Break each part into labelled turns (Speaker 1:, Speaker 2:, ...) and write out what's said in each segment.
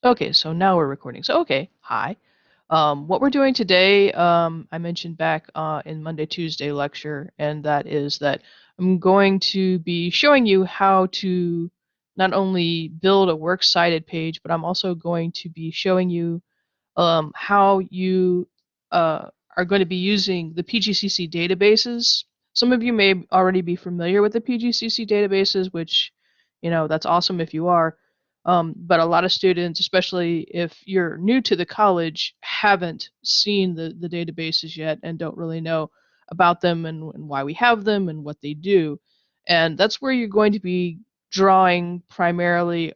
Speaker 1: Okay, so now we're recording. So, okay, hi. What we're doing today, I mentioned back in Monday, Tuesday lecture, and that is that I'm going to be showing you how to not only build a works cited page, but I'm also going to be showing you how you are going to be using the PGCC databases. Some of you may already be familiar with the PGCC databases, which, that's awesome if you are. But a lot of students, especially if you're new to the college, haven't seen the databases yet and don't really know about them and why we have them and what they do. And that's where you're going to be drawing primarily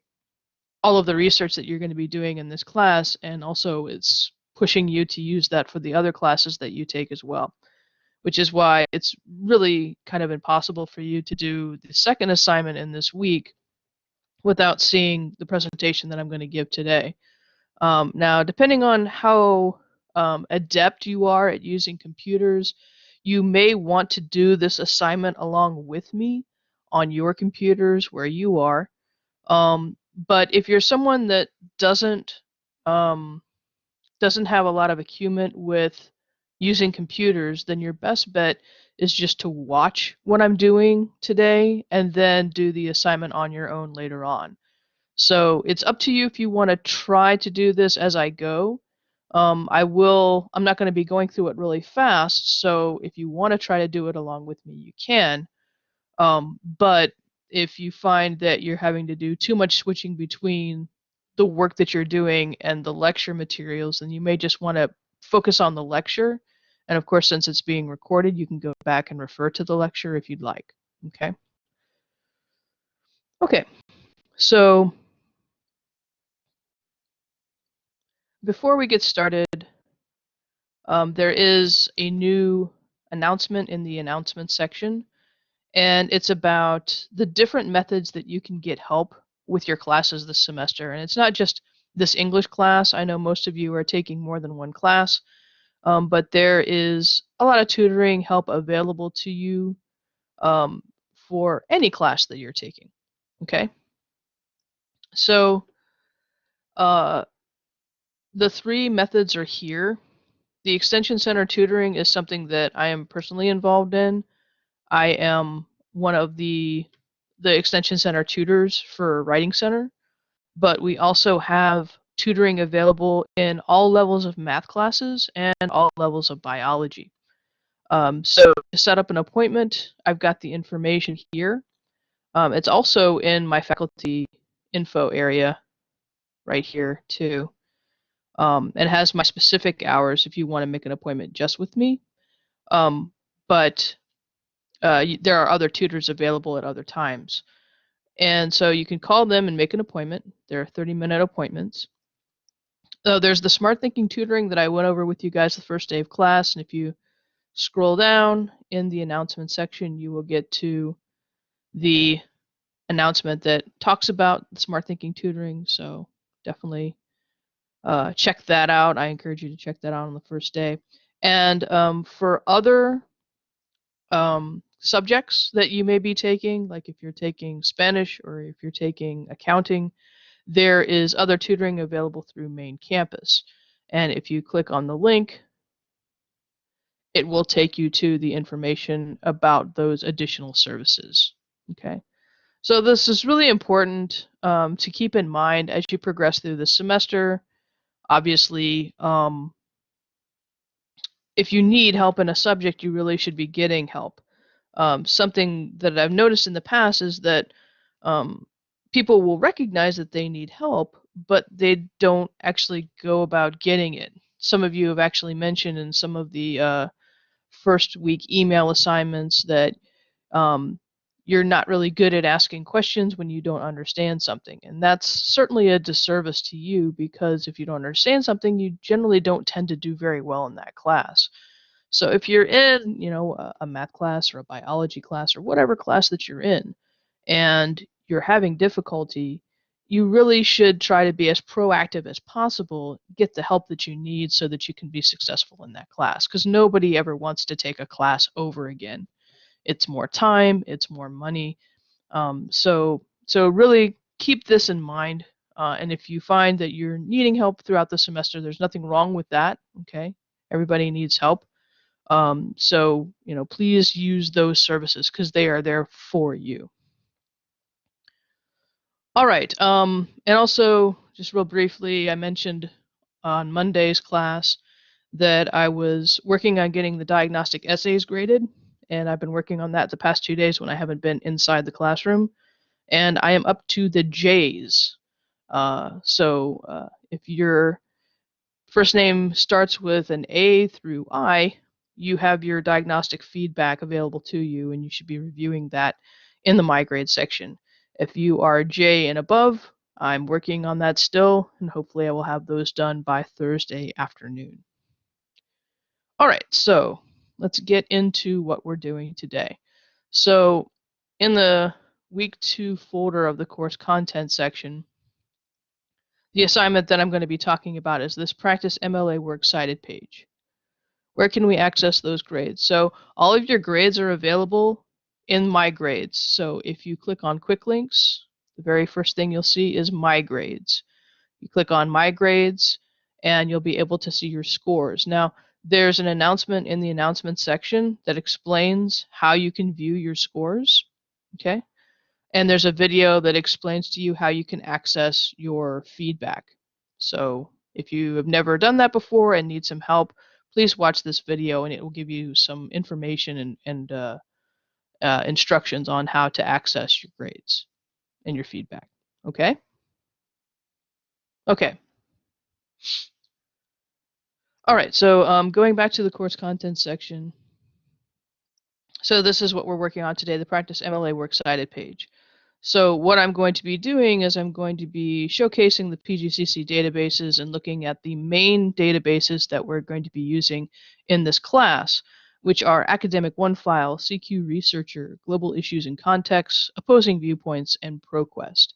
Speaker 1: all of the research that you're going to be doing in this class, and also it's pushing you to use that for the other classes that you take as well, which is why it's really kind of impossible for you to do the second assignment in this week without seeing the presentation that I'm going to give today. Now, depending on how adept you are at using computers, you may want to do this assignment along with me on your computers where you are. But if you're someone that doesn't um, doesn't have a lot of acumen with using computers, then your best bet is just to watch what I'm doing today and then do the assignment on your own later on. So it's up to you if you want to try to do this as I go. I'm not going to be going through it really fast, so if you want to try to do it along with me, you can. But if you find that you're having to do too much switching between the work that you're doing and the lecture materials, then you may just want to focus on the lecture. And of course, since it's being recorded, you can go back and refer to the lecture if you'd like. Okay. Okay. So before we get started, there is a new announcement in the announcement section, and it's about the different methods that you can get help with your classes this semester. And it's not just this English class. I know most of you are taking more than one class, but there is a lot of tutoring help available to you um, for any class that you're taking. Okay, so uh, the three methods are here. The Extension Center tutoring is something that I am personally involved in. I am one of the Extension Center tutors for Writing Center, but we also have tutoring available in all levels of math classes and all levels of biology. So to set up an appointment, I've got the information here. It's also in my faculty info area right here too. And has my specific hours if you want to make an appointment just with me. Um, but there are other tutors available at other times. And so you can call them and make an appointment. They're 30-minute appointments. There's the Smart Thinking tutoring that I went over with you guys the first day of class. And if you scroll down in the announcement section, you will get to the announcement that talks about the Smart Thinking tutoring. So definitely check that out. I encourage you to check that out on the first day. And for other subjects that you may be taking, like if you're taking Spanish or if you're taking accounting, there is other tutoring available through main campus. And if you click on the link, it will take you to the information about those additional services. Okay, so this is really important to keep in mind as you progress through the semester. Obviously, if you need help in a subject, you really should be getting help. Something that I've noticed in the past is that people will recognize that they need help, but they don't actually go about getting it. Some of you have actually mentioned in some of the first week email assignments that um, you're not really good at asking questions when you don't understand something. And that's certainly a disservice to you, because if you don't understand something, you generally don't tend to do very well in that class. So if you're in, a math class or a biology class or whatever class that you're in, and you're having difficulty, you really should try to be as proactive as possible, get the help that you need so that you can be successful in that class, because nobody ever wants to take a class over again. It's more time, it's more money. So really keep this in mind And if you find that you're needing help throughout the semester, there's nothing wrong with that. Okay, everybody needs help. So please use those services because they are there for you. All right. And also, just real briefly, I mentioned on Monday's class that I was working on getting the diagnostic essays graded, and I've been working on that the past 2 days when I haven't been inside the classroom, and I am up to the J's. So if your first name starts with an A through I, you have your diagnostic feedback available to you, and you should be reviewing that in the My Grade section. If you are J and above, I'm working on that still, and hopefully I will have those done by Thursday afternoon. All right, so let's get into what we're doing today. So in the week 2 folder of the course content section, the assignment that I'm going to be talking about is this Practice MLA Works Cited page. Where can we access those grades? So all of your grades are available in My Grades. So if you click on Quick Links, the very first thing you'll see is My Grades. You click on My Grades and you'll be able to see your scores. Now, there's an announcement in the announcement section that explains how you can view your scores, okay? And there's a video that explains to you how you can access your feedback. So if you have never done that before and need some help, please watch this video and it will give you some information and instructions on how to access your grades and your feedback, okay? Okay. All right, so going back to the course content section. So this is what we're working on today, the Practice MLA Works Cited page. So what I'm going to be doing is I'm going to be showcasing the PGCC databases and looking at the main databases that we're going to be using in this class, which are Academic OneFile, CQ Researcher, Global Issues and Contexts, Opposing Viewpoints, and ProQuest.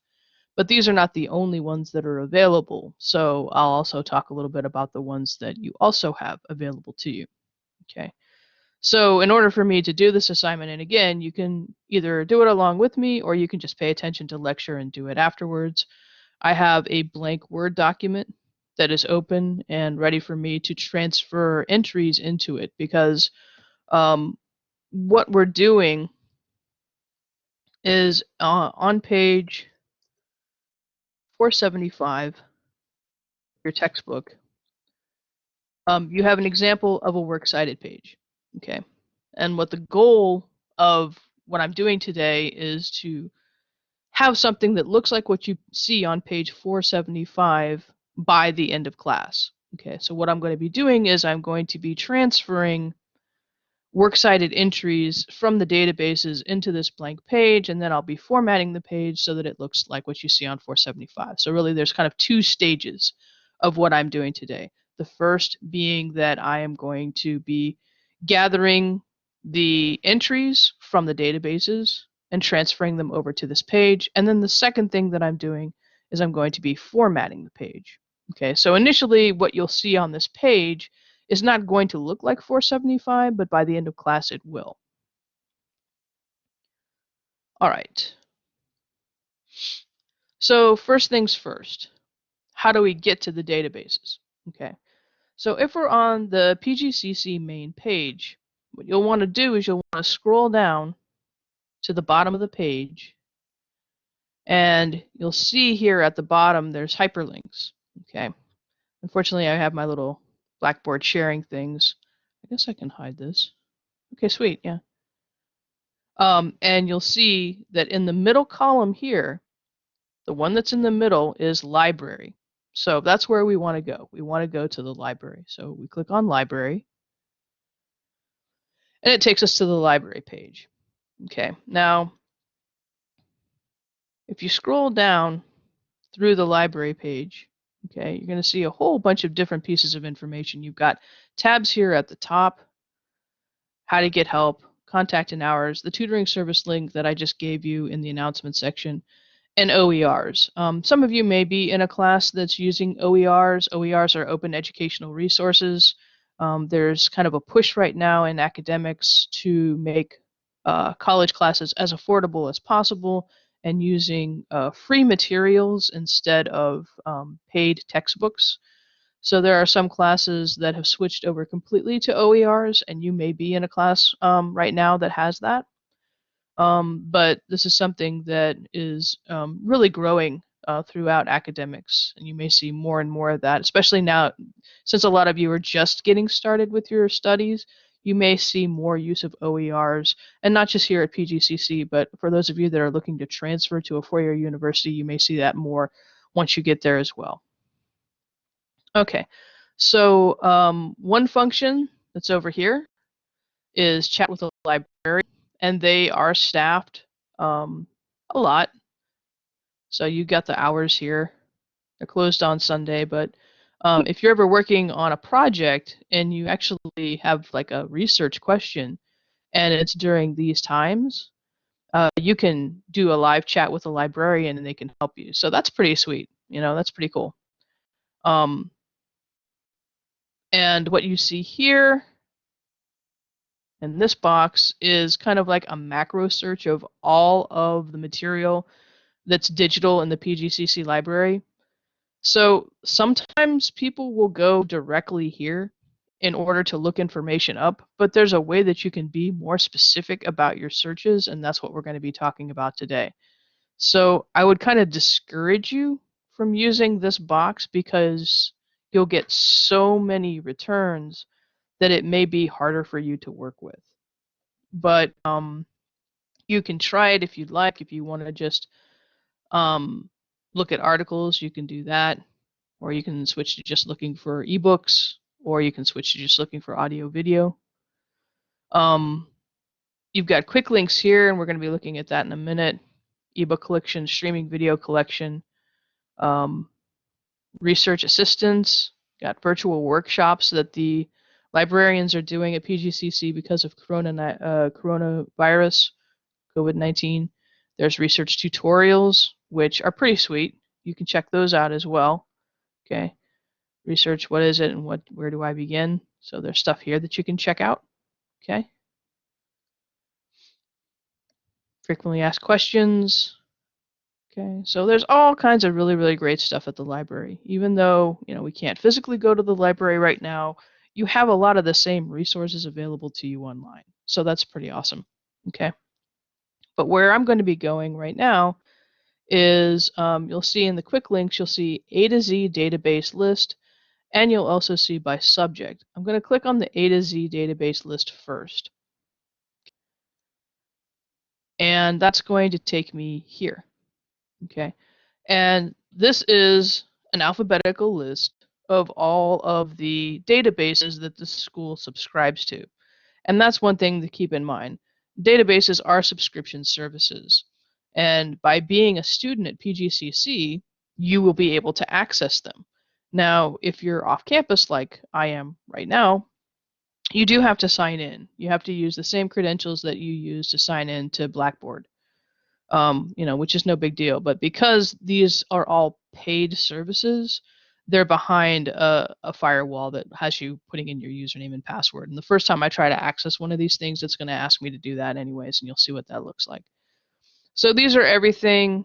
Speaker 1: But these are not the only ones that are available, so I'll also talk a little bit about the ones that you also have available to you. Okay. So in order for me to do this assignment, and again, you can either do it along with me or you can just pay attention to lecture and do it afterwards. I have a blank Word document that is open and ready for me to transfer entries into it because what we're doing is on page 475, your textbook, you have an example of a works cited page, okay? And what the goal of what I'm doing today is to have something that looks like what you see on page 475 by the end of class. Okay, so what I'm going to be doing is I'm going to be transferring works cited entries from the databases into this blank page, and then I'll be formatting the page so that it looks like what you see on 475. So really there's kind of 2 stages of what I'm doing today. The first being that I am going to be gathering the entries from the databases and transferring them over to this page. And then the second thing that I'm doing is I'm going to be formatting the page. Okay, so initially what you'll see on this page is not going to look like 475, but by the end of class it will. All right. So first things first, how do we get to the databases? Okay, so if we're on the PGCC main page, what you'll want to do is you'll want to scroll down to the bottom of the page, and you'll see here at the bottom there's hyperlinks. Okay, unfortunately I have my little Blackboard sharing things. I guess I can hide this. Okay, sweet, yeah. And you'll see that in the middle column here, the one that's in the middle is library. So that's where we want to go. We want to go to the library. So we click on library, and it takes us to the library page. Okay, now if you scroll down through the library page, okay, you're going to see a whole bunch of different pieces of information. You've got tabs here at the top, how to get help, contact and hours, the tutoring service link that I just gave you in the announcement section, and OERs. Some of you may be in a class that's using OERs. OERs are open educational resources. There's kind of a push right now in academics to make college classes as affordable as possible, and using free materials instead of paid textbooks. So there are some classes that have switched over completely to OERs, and you may be in a class right now that has that. But this is something that is really growing throughout academics, and you may see more and more of that, especially now, since a lot of you are just getting started with your studies. You may see more use of OERs, and not just here at PGCC, but for those of you that are looking to transfer to a four-year university, you may see that more once you get there as well. Okay, so one function that's over here is chat with a librarian, and they are staffed a lot. So you got the hours here. They're closed on Sunday, but if you're ever working on a project and you actually have like a research question and it's during these times, you can do a live chat with a librarian and they can help you. So that's pretty sweet. You know, that's pretty cool. Um, and what you see here in this box is kind of like a macro search of all of the material that's digital in the PGCC library. So sometimes people will go directly here in order to look information up, but there's a way that you can be more specific about your searches, and that's what we're going to be talking about today. So I would kind of discourage you from using this box because you'll get so many returns that it may be harder for you to work with. But you can try it if you'd like. If you want to just look at articles, you can do that. Or you can switch to just looking for ebooks, or you can switch to just looking for audio video. You've got quick links here, and we're going to be looking at that in a minute. Ebook collection, streaming video collection, research assistance, got virtual workshops that the librarians are doing at PGCC because of coronavirus, COVID-19. There's research tutorials, which are pretty sweet. You can check those out as well. Okay. Research, what is it and where do I begin? So there's stuff here that you can check out. Okay. Frequently asked questions. Okay. So there's all kinds of really, really great stuff at the library. Even though, you know, we can't physically go to the library right now, you have a lot of the same resources available to you online. So that's pretty awesome. Okay. But where I'm going to be going right now is you'll see in the quick links, you'll see A to Z database list, and you'll also see by subject. I'm going to click on the A to Z database list first. And that's going to take me here. Okay. And this is an alphabetical list of all of the databases that the school subscribes to. And that's one thing to keep in mind. Databases are subscription services. And by being a student at PGCC, you will be able to access them. Now, if you're off campus like I am right now, you do have to sign in. You have to use the same credentials that you use to sign in to Blackboard, you know, which is no big deal. But because these are all paid services, they're behind a firewall that has you putting in your username and password. And the first time I try to access one of these things, it's going to ask me to do that anyways, and you'll see what that looks like. So these are everything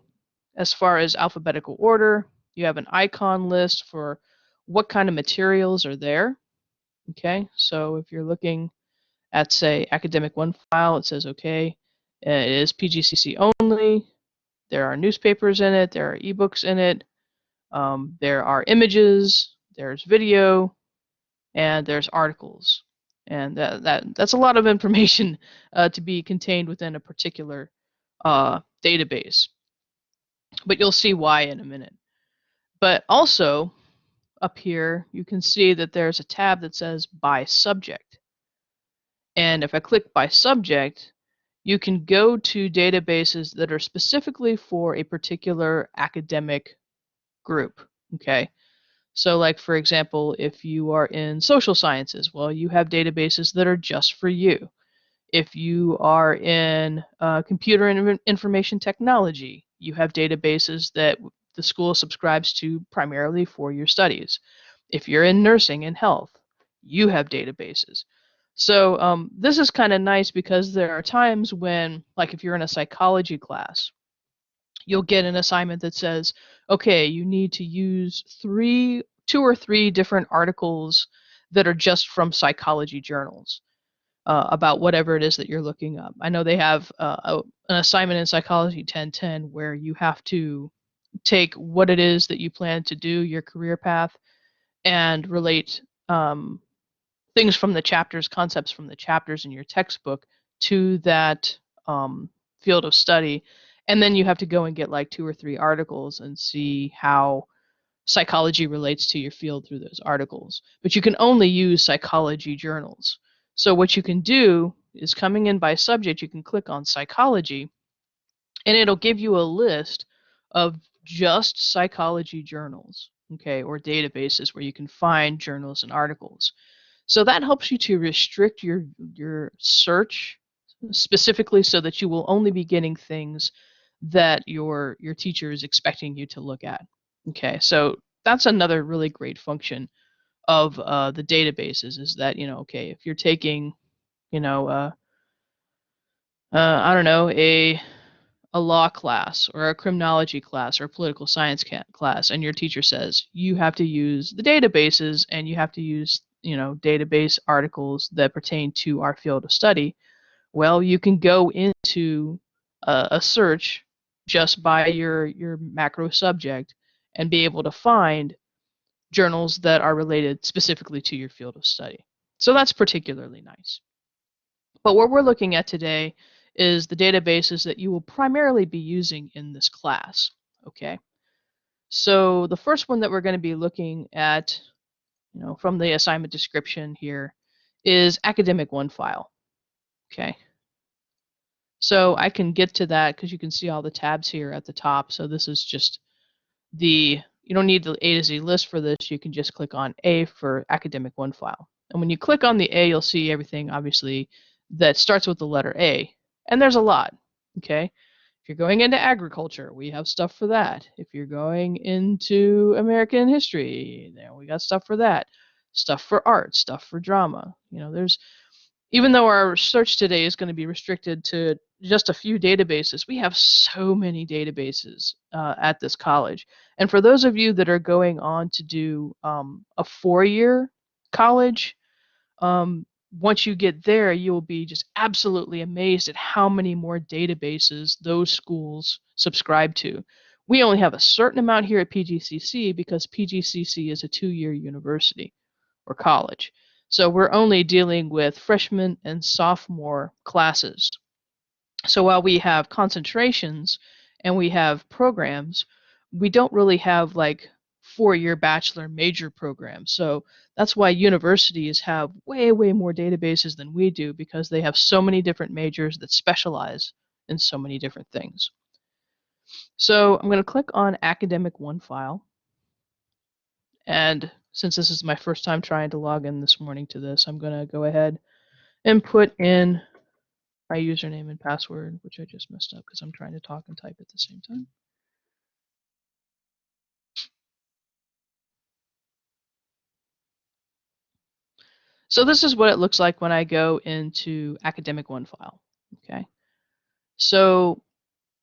Speaker 1: as far as alphabetical order. You have an icon list for what kind of materials are there. Okay, so if you're looking at, say, Academic 1 file, it says, okay, it is PGCC only. There are newspapers in it. There are ebooks in it. There are images. There's video. And there's articles. And that's a lot of information to be contained within a particular database. But you'll see why in a minute. But also, up here, you can see that there's a tab that says by subject. And if I click by subject, you can go to databases that are specifically for a particular academic group. Okay. So like, for example, if you are in social sciences, well, you have databases that are just for you. If you are in computer and information technology, you have databases that the school subscribes to primarily for your studies. If you're in nursing and health, you have databases. So this is kind of nice because there are times when, like if you're in a psychology class, you'll get an assignment that says, okay, you need to use two or three different articles that are just from psychology journals about whatever it is that you're looking up. I know they have an assignment in Psychology 1010 where you have to take what it is that you plan to do, your career path, and relate things from the chapters, concepts from the chapters in your textbook to that field of study. And then you have to go and get like two or three articles and see how psychology relates to your field through those articles. But you can only use psychology journals. So what you can do is, coming in by subject, you can click on psychology and it'll give you a list of just psychology journals, okay, or databases where you can find journals and articles. So that helps you to restrict your search specifically so that you will only be getting things that your teacher is expecting you to look at. Okay, so that's another really great function of the databases, is that, okay, if you're taking, you know, I don't know, a law class or a criminology class or a political science class, and your teacher says you have to use the databases and you have to use, database articles that pertain to our field of study. Well, you can go into a search just by your macro subject and be able to find journals that are related specifically to your field of study. So that's particularly nice. But what we're looking at today is the databases that you will primarily be using in this class, okay? So the first one that we're going to be looking at, from the assignment description here, is Academic OneFile, okay? So I can get to that because you can see all the tabs here at the top. So this is just you don't need the A to Z list for this. You can just click on A for Academic OneFile. And when you click on the A, you'll see everything, obviously, that starts with the letter A. And there's a lot, okay? If you're going into agriculture, we have stuff for that. If you're going into American history, we got stuff for that. Stuff for art, stuff for drama. There's, even though our search today is going to be restricted to just a few databases, we have so many databases at this college. And for those of you that are going on to do a 4-year college, once you get there, you'll be just absolutely amazed at how many more databases those schools subscribe to. We only have a certain amount here at PGCC because PGCC is a 2-year university or college. So we're only dealing with freshman and sophomore classes. So while we have concentrations and we have programs, we don't really have like 4-year bachelor major programs. So that's why universities have way, way more databases than we do, because they have so many different majors that specialize in so many different things. So I'm going to click on Academic OneFile. And since this is my first time trying to log in this morning to this, I'm going to go ahead and put in my username and password, which I just messed up because I'm trying to talk and type at the same time. So this is what it looks like when I go into Academic OneFile. Okay. So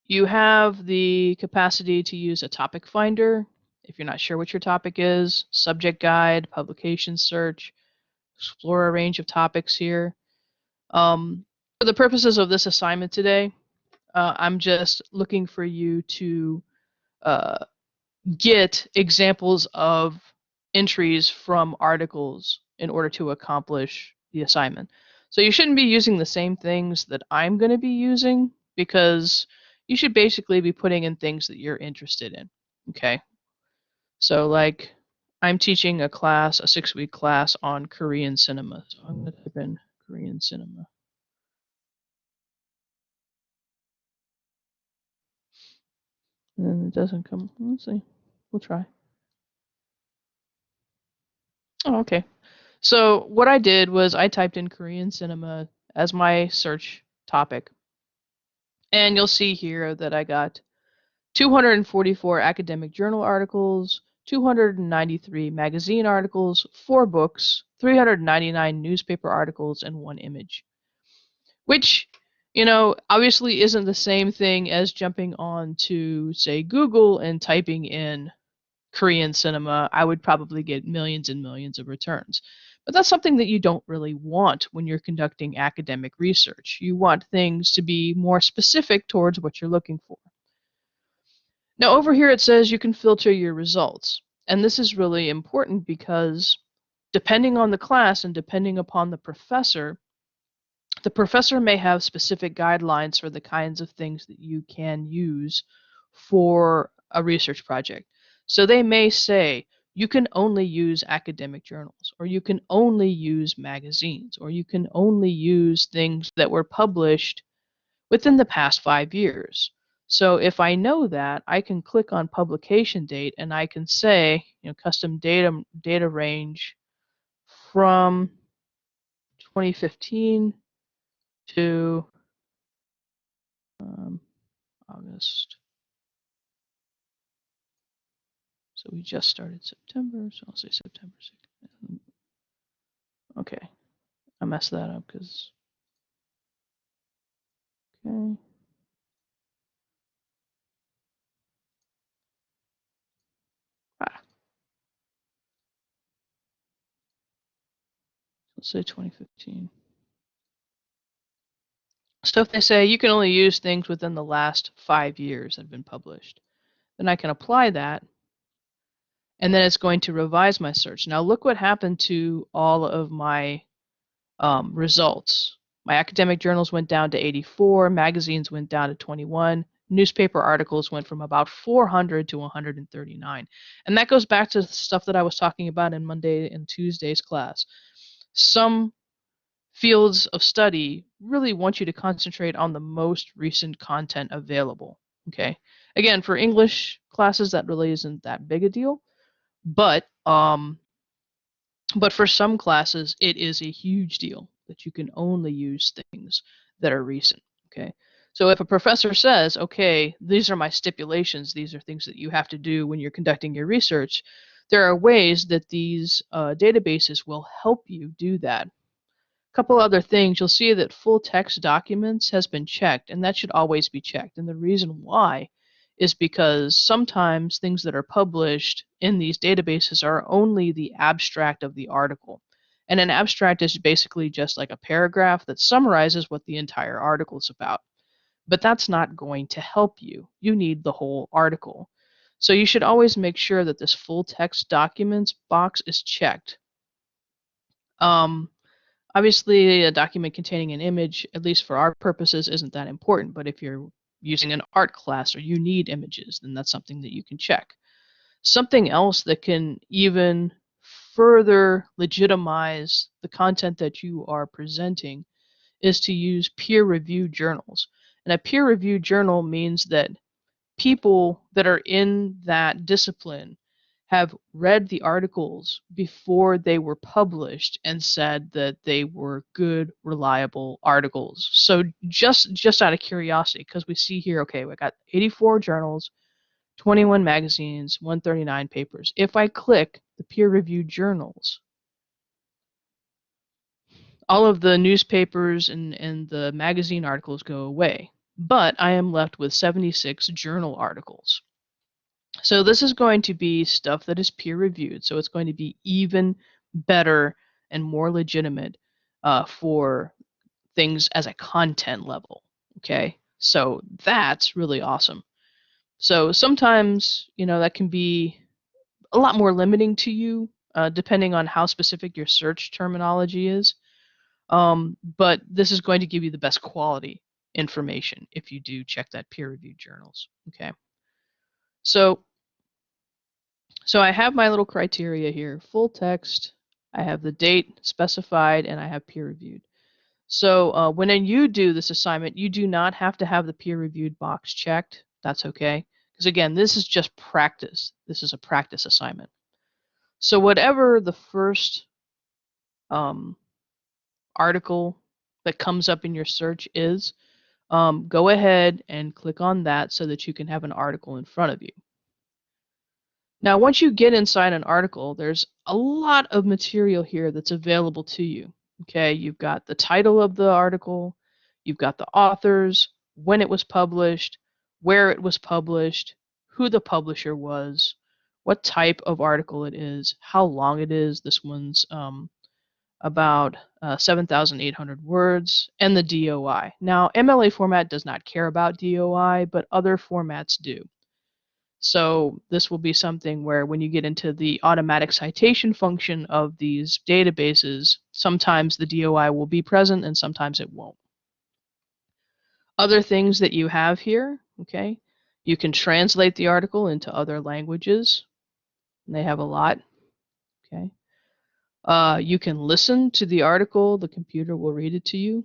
Speaker 1: you have the capacity to use a topic finder if you're not sure what your topic is, subject guide, publication search, explore a range of topics here. For the purposes of this assignment today, I'm just looking for you to get examples of entries from articles in order to accomplish the assignment. So you shouldn't be using the same things that I'm going to be using, because you should basically be putting in things that you're interested in. Okay. So like, I'm teaching a class, a 6-week class on Korean cinema. So I'm going to type in Korean cinema. And it doesn't come. Let's see. We'll try. Oh, okay. So what I did was I typed in Korean cinema as my search topic. And you'll see here that I got 244 academic journal articles, 293 magazine articles, 4 books, 399 newspaper articles, and 1 image. Which, You know, obviously isn't the same thing as jumping on to, say, Google and typing in Korean cinema. I would probably get millions and millions of returns. But that's something that you don't really want when you're conducting academic research. You want things to be more specific towards what you're looking for. Now, over here it says you can filter your results. And this is really important because depending on the class and depending upon the professor may have specific guidelines for the kinds of things that you can use for a research project. So they may say you can only use academic journals, or you can only use magazines, or you can only use things that were published within the past 5 years. So if I know that, I can click on publication date and I can say, custom data range from 2015 to um, August. So we just started September, so I'll say September 2nd. Okay, I messed that up because, okay. Ah, let's say 2015. So if they say you can only use things within the last 5 years that have been published, then I can apply that, and then it's going to revise my search. Now look what happened to all of my results. My academic journals went down to 84, magazines went down to 21, newspaper articles went from about 400 to 139. And that goes back to the stuff that I was talking about in Monday and Tuesday's class. Some fields of study really want you to concentrate on the most recent content available. Okay. Again, for English classes, that really isn't that big a deal, but but for some classes, it is a huge deal that you can only use things that are recent. Okay. So if a professor says, okay, these are my stipulations, these are things that you have to do when you're conducting your research, there are ways that these databases will help you do that. A couple other things, you'll see that full text documents has been checked, and that should always be checked. And the reason why is because sometimes things that are published in these databases are only the abstract of the article. And an abstract is basically just like a paragraph that summarizes what the entire article is about. But that's not going to help you. You need the whole article. So you should always make sure that this full text documents box is checked. Um, Obviously, a document containing an image, at least for our purposes, isn't that important. But if you're using an art class or you need images, then that's something that you can check. Something else that can even further legitimize the content that you are presenting is to use peer-reviewed journals. And a peer-reviewed journal means that people that are in that discipline have read the articles before they were published and said that they were good, reliable articles. So just out of curiosity, because we see here, okay, we got 84 journals, 21 magazines, 139 papers. If I click the peer-reviewed journals, all of the newspapers and the magazine articles go away, but I am left with 76 journal articles. So this is going to be stuff that is peer reviewed. So it's going to be even better and more legitimate for things as a content level. Okay. So that's really awesome. So sometimes, that can be a lot more limiting to you, depending on how specific your search terminology is. But this is going to give you the best quality information if you do check that peer reviewed journals. Okay. So So I have my little criteria here, full text, I have the date specified, and I have peer reviewed. So when you do this assignment, you do not have to have the peer reviewed box checked. That's okay. Because again, this is just practice. This is a practice assignment. So whatever the first um, article that comes up in your search is, go ahead and click on that so that you can have an article in front of you. Now, once you get inside an article, there's a lot of material here that's available to you. Okay, you've got the title of the article, You've got the authors, when it was published, where it was published, who the publisher was, what type of article it is, how long it is. This one's about 7,800 words, and the DOI. Now, MLA format does not care about DOI, but other formats do. So this will be something where when you get into the automatic citation function of these databases, sometimes the DOI will be present and sometimes it won't. Other things that you have here, okay, you can translate the article into other languages, and they have a lot, okay. You can listen to the article, the computer will read it to you,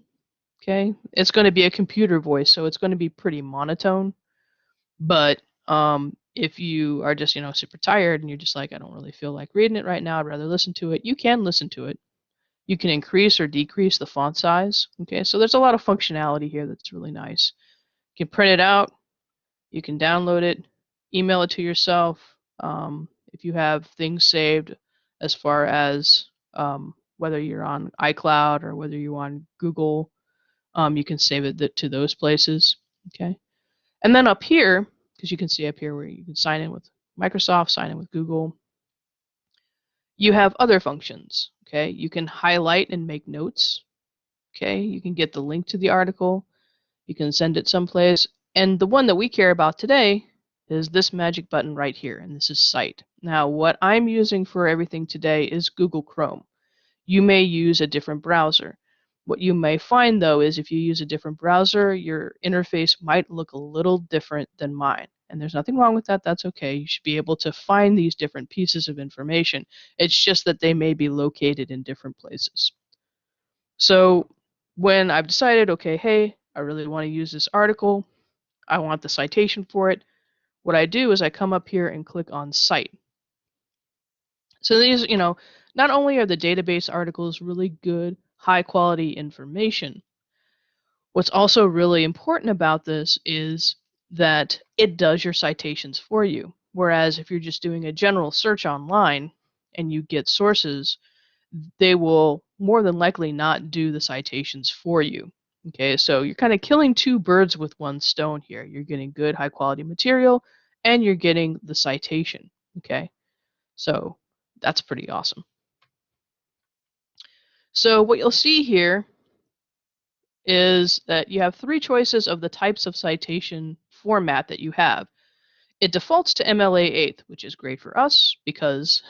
Speaker 1: okay. It's going to be a computer voice, so it's going to be pretty monotone, but if you are just, super tired and you're just like, I don't really feel like reading it right now, I'd rather listen to it, you can listen to it. You can increase or decrease the font size, okay, so there's a lot of functionality here that's really nice. You can print it out, you can download it, email it to yourself. If you have things saved as far as whether you're on iCloud or whether you're on Google, you can save it to those places. Okay. And then up here, because you can see up here where you can sign in with Microsoft, sign in with Google, you have other functions. Okay. You can highlight and make notes. Okay. You can get the link to the article. You can send it someplace. And the one that we care about today is this magic button right here, and this is Cite. Now, what I'm using for everything today is Google Chrome. You may use a different browser. What you may find, though, is if you use a different browser, your interface might look a little different than mine. And there's nothing wrong with that. That's okay. You should be able to find these different pieces of information. It's just that they may be located in different places. So when I've decided, okay, hey, I really want to use this article, I want the citation for it, what I do is I come up here and click on Cite. So these, not only are the database articles really good, high quality information, what's also really important about this is that it does your citations for you. Whereas if you're just doing a general search online and you get sources, they will more than likely not do the citations for you. Okay, so you're kind of killing two birds with one stone here. You're getting good, high quality material, and you're getting the citation. Okay, so that's pretty awesome. So what you'll see here is that you have three choices of the types of citation format that you have. It defaults to MLA 8th, which is great for us because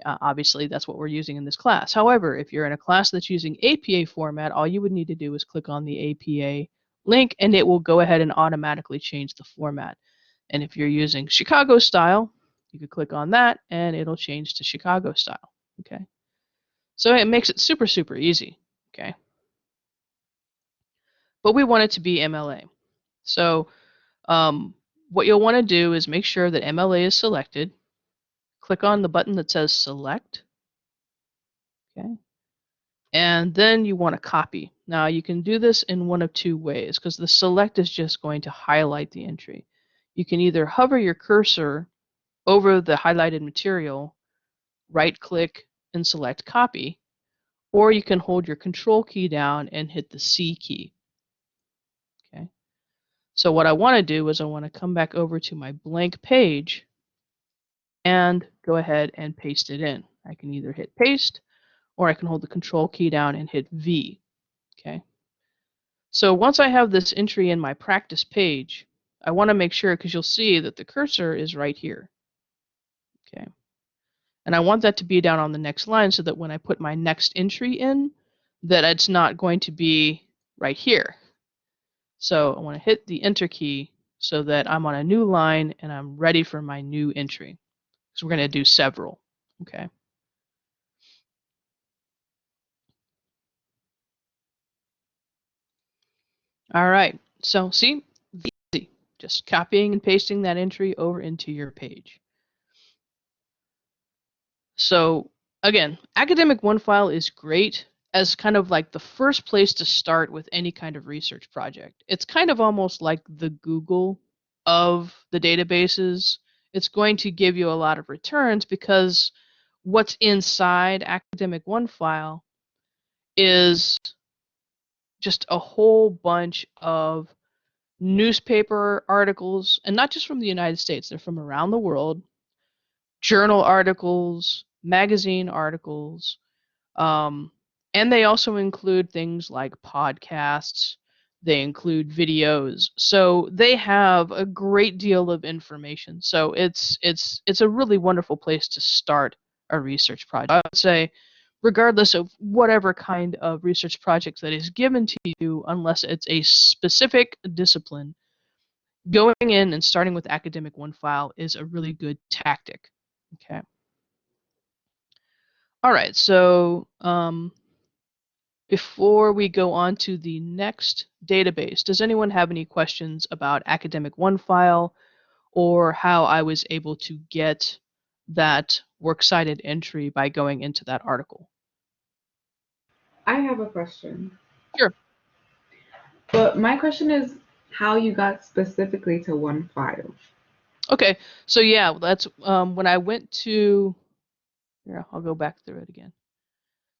Speaker 1: obviously that's what we're using in this class. However, if you're in a class that's using APA format, all you would need to do is click on the APA link and it will go ahead and automatically change the format. And if you're using Chicago style, you could click on that and it'll change to Chicago style. Okay. So it makes it super, super easy. Okay. But we want it to be MLA. So what you'll want to do is make sure that MLA is selected. Click on the button that says select. Okay. And then you want to copy. Now you can do this in one of two ways because the select is just going to highlight the entry. You can either hover your cursor over the highlighted material, right click and select copy, or you can hold your control key down and hit the C key. Okay. So what I want to do is I want to come back over to my blank page and go ahead and paste it in. I can either hit paste or I can hold the control key down and hit V. Okay. So once I have this entry in my practice page, I want to make sure, because you'll see that the cursor is right here. Okay. And I want that to be down on the next line so that when I put my next entry in, that it's not going to be right here. So I want to hit the enter key so that I'm on a new line and I'm ready for my new entry. So we're going to do several. Okay. All right. So see, easy. Just copying and pasting that entry over into your page. So again, academic OneFile is great as kind of like the first place to start with any kind of research project. It's kind of almost like the Google of the databases. It's going to give you a lot of returns because what's inside academic OneFile is just a whole bunch of newspaper articles, and not just from the United States, they're from around the world, journal articles, magazine articles, um, and they also include things like podcasts, they include videos. So they have a great deal of information. So it's a really wonderful place to start a research project. I would say regardless of whatever kind of research project that is given to you, unless it's a specific discipline, going in and starting with academic one file is a really good tactic. Okay. All right. So before we go on to the next database, does anyone have any questions about academic one file or how I was able to get that works cited entry by going into that article?
Speaker 2: I have a question.
Speaker 1: Sure.
Speaker 2: But my question is how you got specifically to one file.
Speaker 1: Okay. So yeah, that's when I went to here, I'll go back through it again.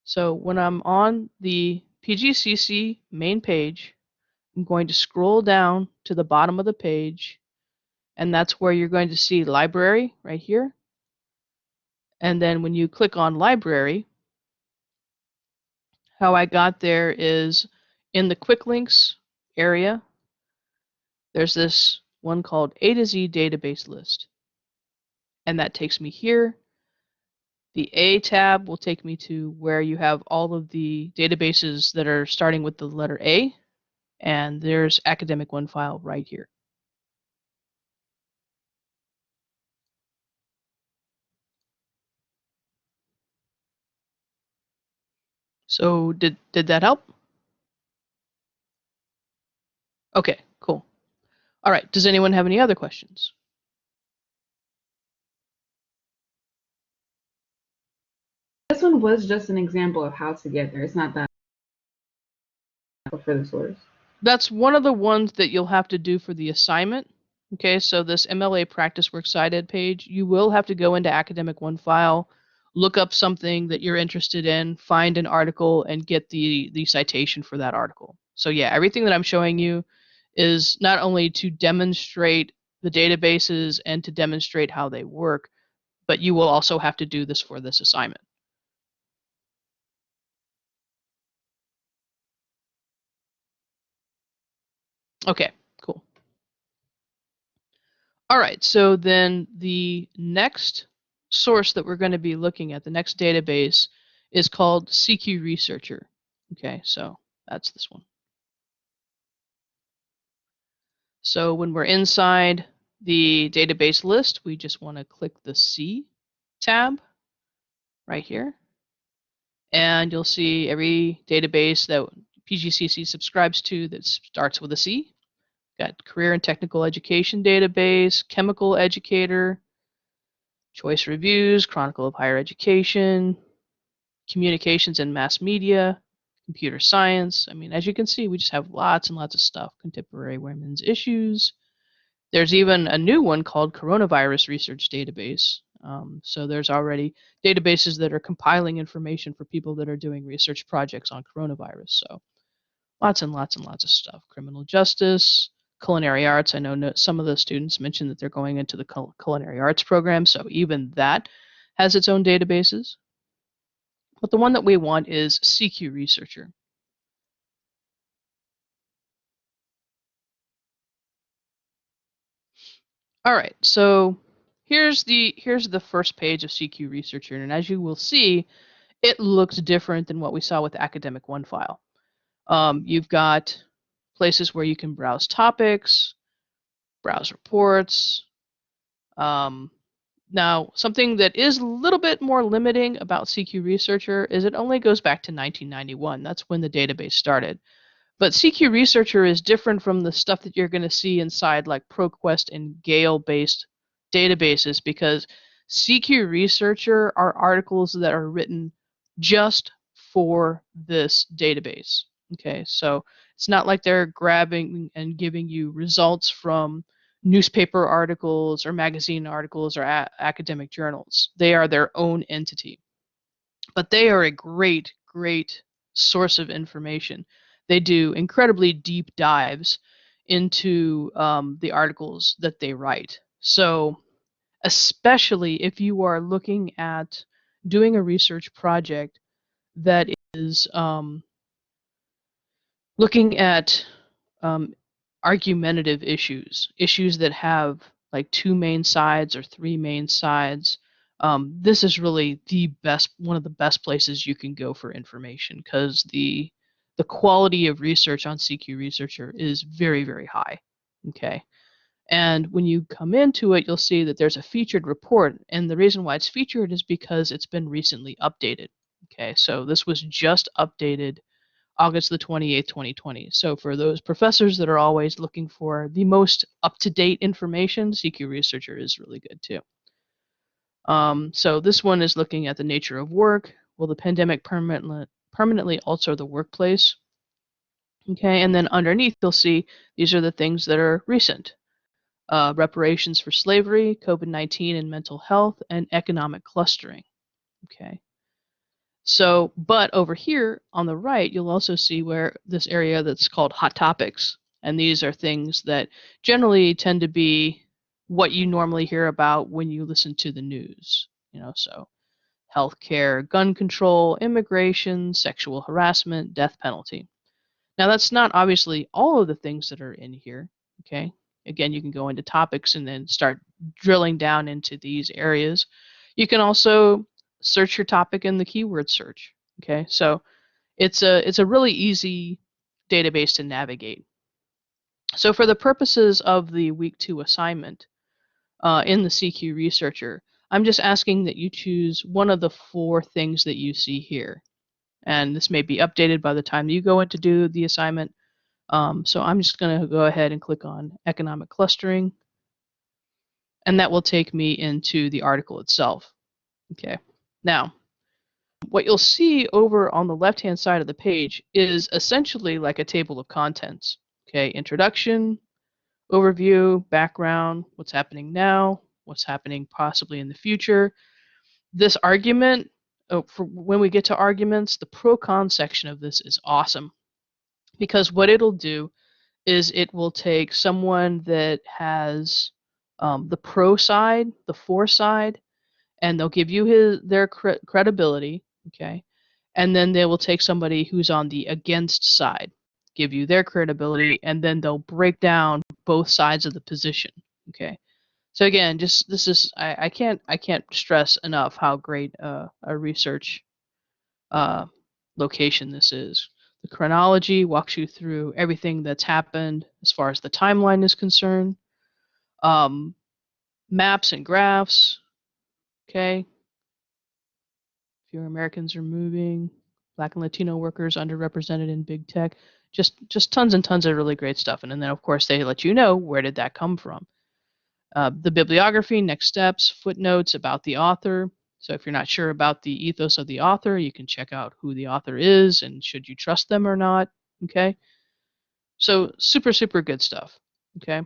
Speaker 1: So when I'm on the PGCC main page, I'm going to scroll down to the bottom of the page, and that's where you're going to see library right here. And then when you click on library, how I got there is in the quick links area, there's this one called A to Z database list. And that takes me here. The A tab will take me to where you have all of the databases that are starting with the letter A. And there's academic one file right here. So did that help? Okay, cool. All right, does anyone have any other questions?
Speaker 2: This one was just an example of how to get there. It's not that for the source.
Speaker 1: That's one of the ones that you'll have to do for the assignment. Okay, so this MLA Practice Works Cited page, you will have to go into Academic One File, look up something that you're interested in, find an article, and get the citation for that article. So yeah, everything that I'm showing you is not only to demonstrate the databases and to demonstrate how they work, but you will also have to do this for this assignment. Okay, cool. All right, so then the next source that we're going to be looking at, the next database, is called CQ Researcher. Okay, so that's this one. So when we're inside the database list, we just want to click the C tab right here. And you'll see every database that PGCC subscribes to that starts with a C. Got Career and Technical Education Database, Chemical Educator, Choice Reviews, Chronicle of Higher Education, Communications and Mass Media, Computer Science. I mean, as you can see, we just have lots and lots of stuff. Contemporary Women's Issues. There's even a new one called Coronavirus Research Database. So there's already databases that are compiling information for people that are doing research projects on coronavirus. So lots and lots and lots of stuff. Criminal justice, culinary arts. I know some of the students mentioned that they're going into the culinary arts program, so even that has its own databases. But the one that we want is CQ Researcher. All right, so here's the first page of CQ Researcher, and as you will see, it looks different than what we saw with Academic One File. You've got places where you can browse topics, browse reports. Now, something that is a little bit more limiting about CQ Researcher is it only goes back to 1991. That's when the database started. But CQ Researcher is different from the stuff that you're going to see inside like ProQuest and Gale-based databases because CQ Researcher are articles that are written just for this database. Okay, so it's not like they're grabbing and giving you results from newspaper articles or magazine articles or academic journals. They are their own entity. But they are a great, great source of information. They do incredibly deep dives into the articles that they write. So especially if you are looking at doing a research project that is looking at um, argumentative issues, issues that have like two main sides or three main sides. This is really the best, one of the best places you can go for information because the quality of research on CQ Researcher is very, very high. Okay. And when you come into it, you'll see that there's a featured report. And the reason why it's featured is because it's been recently updated. Okay, so this was just updated August the 28th, 2020. So for those professors that are always looking for the most up-to-date information, CQ Researcher is really good too. So this one is looking at the nature of work. Will the pandemic permanently alter the workplace? Okay, and then underneath you'll see these are the things that are recent. Reparations for slavery, COVID-19 and mental health, and economic clustering. Okay. So, but over here on the right, you'll also see where this area that's called hot topics. And these are things that generally tend to be what you normally hear about when you listen to the news. So healthcare, gun control, immigration, sexual harassment, death penalty. Now, that's not obviously all of the things that are in here. Okay. Again, you can go into topics and then start drilling down into these areas. You can also search your topic in the keyword search. Okay. So it's a really easy database to navigate. So for the purposes of the week 2 assignment in the CQ Researcher, I'm just asking that you choose one of the 4 things that you see here. And this may be updated by the time you go in to do the assignment. So I'm just going to go ahead and click on economic clustering, and that will take me into the article itself. Okay. Now, what you'll see over on the left-hand side of the page is essentially like a table of contents. Okay, introduction, overview, background, what's happening now, what's happening possibly in the future. This argument, for when we get to arguments, the pro-con section of this is awesome because what it'll do is it will take someone that has the pro side, the for side, and they'll give you their credibility, okay? And then they will take somebody who's on the against side, give you their credibility, and then they'll break down both sides of the position, okay? So again, just this is I can't stress enough how great a research location this is. The chronology walks you through everything that's happened as far as the timeline is concerned. Um, Maps and graphs, okay? Fewer Americans are moving. Black and Latino workers underrepresented in big tech. Just tons and tons of really great stuff. And then of course they let you know where did that come from. The bibliography, next steps, footnotes about the author. So if you're not sure about the ethos of the author, you can check out who the author is and should you trust them or not. Okay. So super, super good stuff. Okay.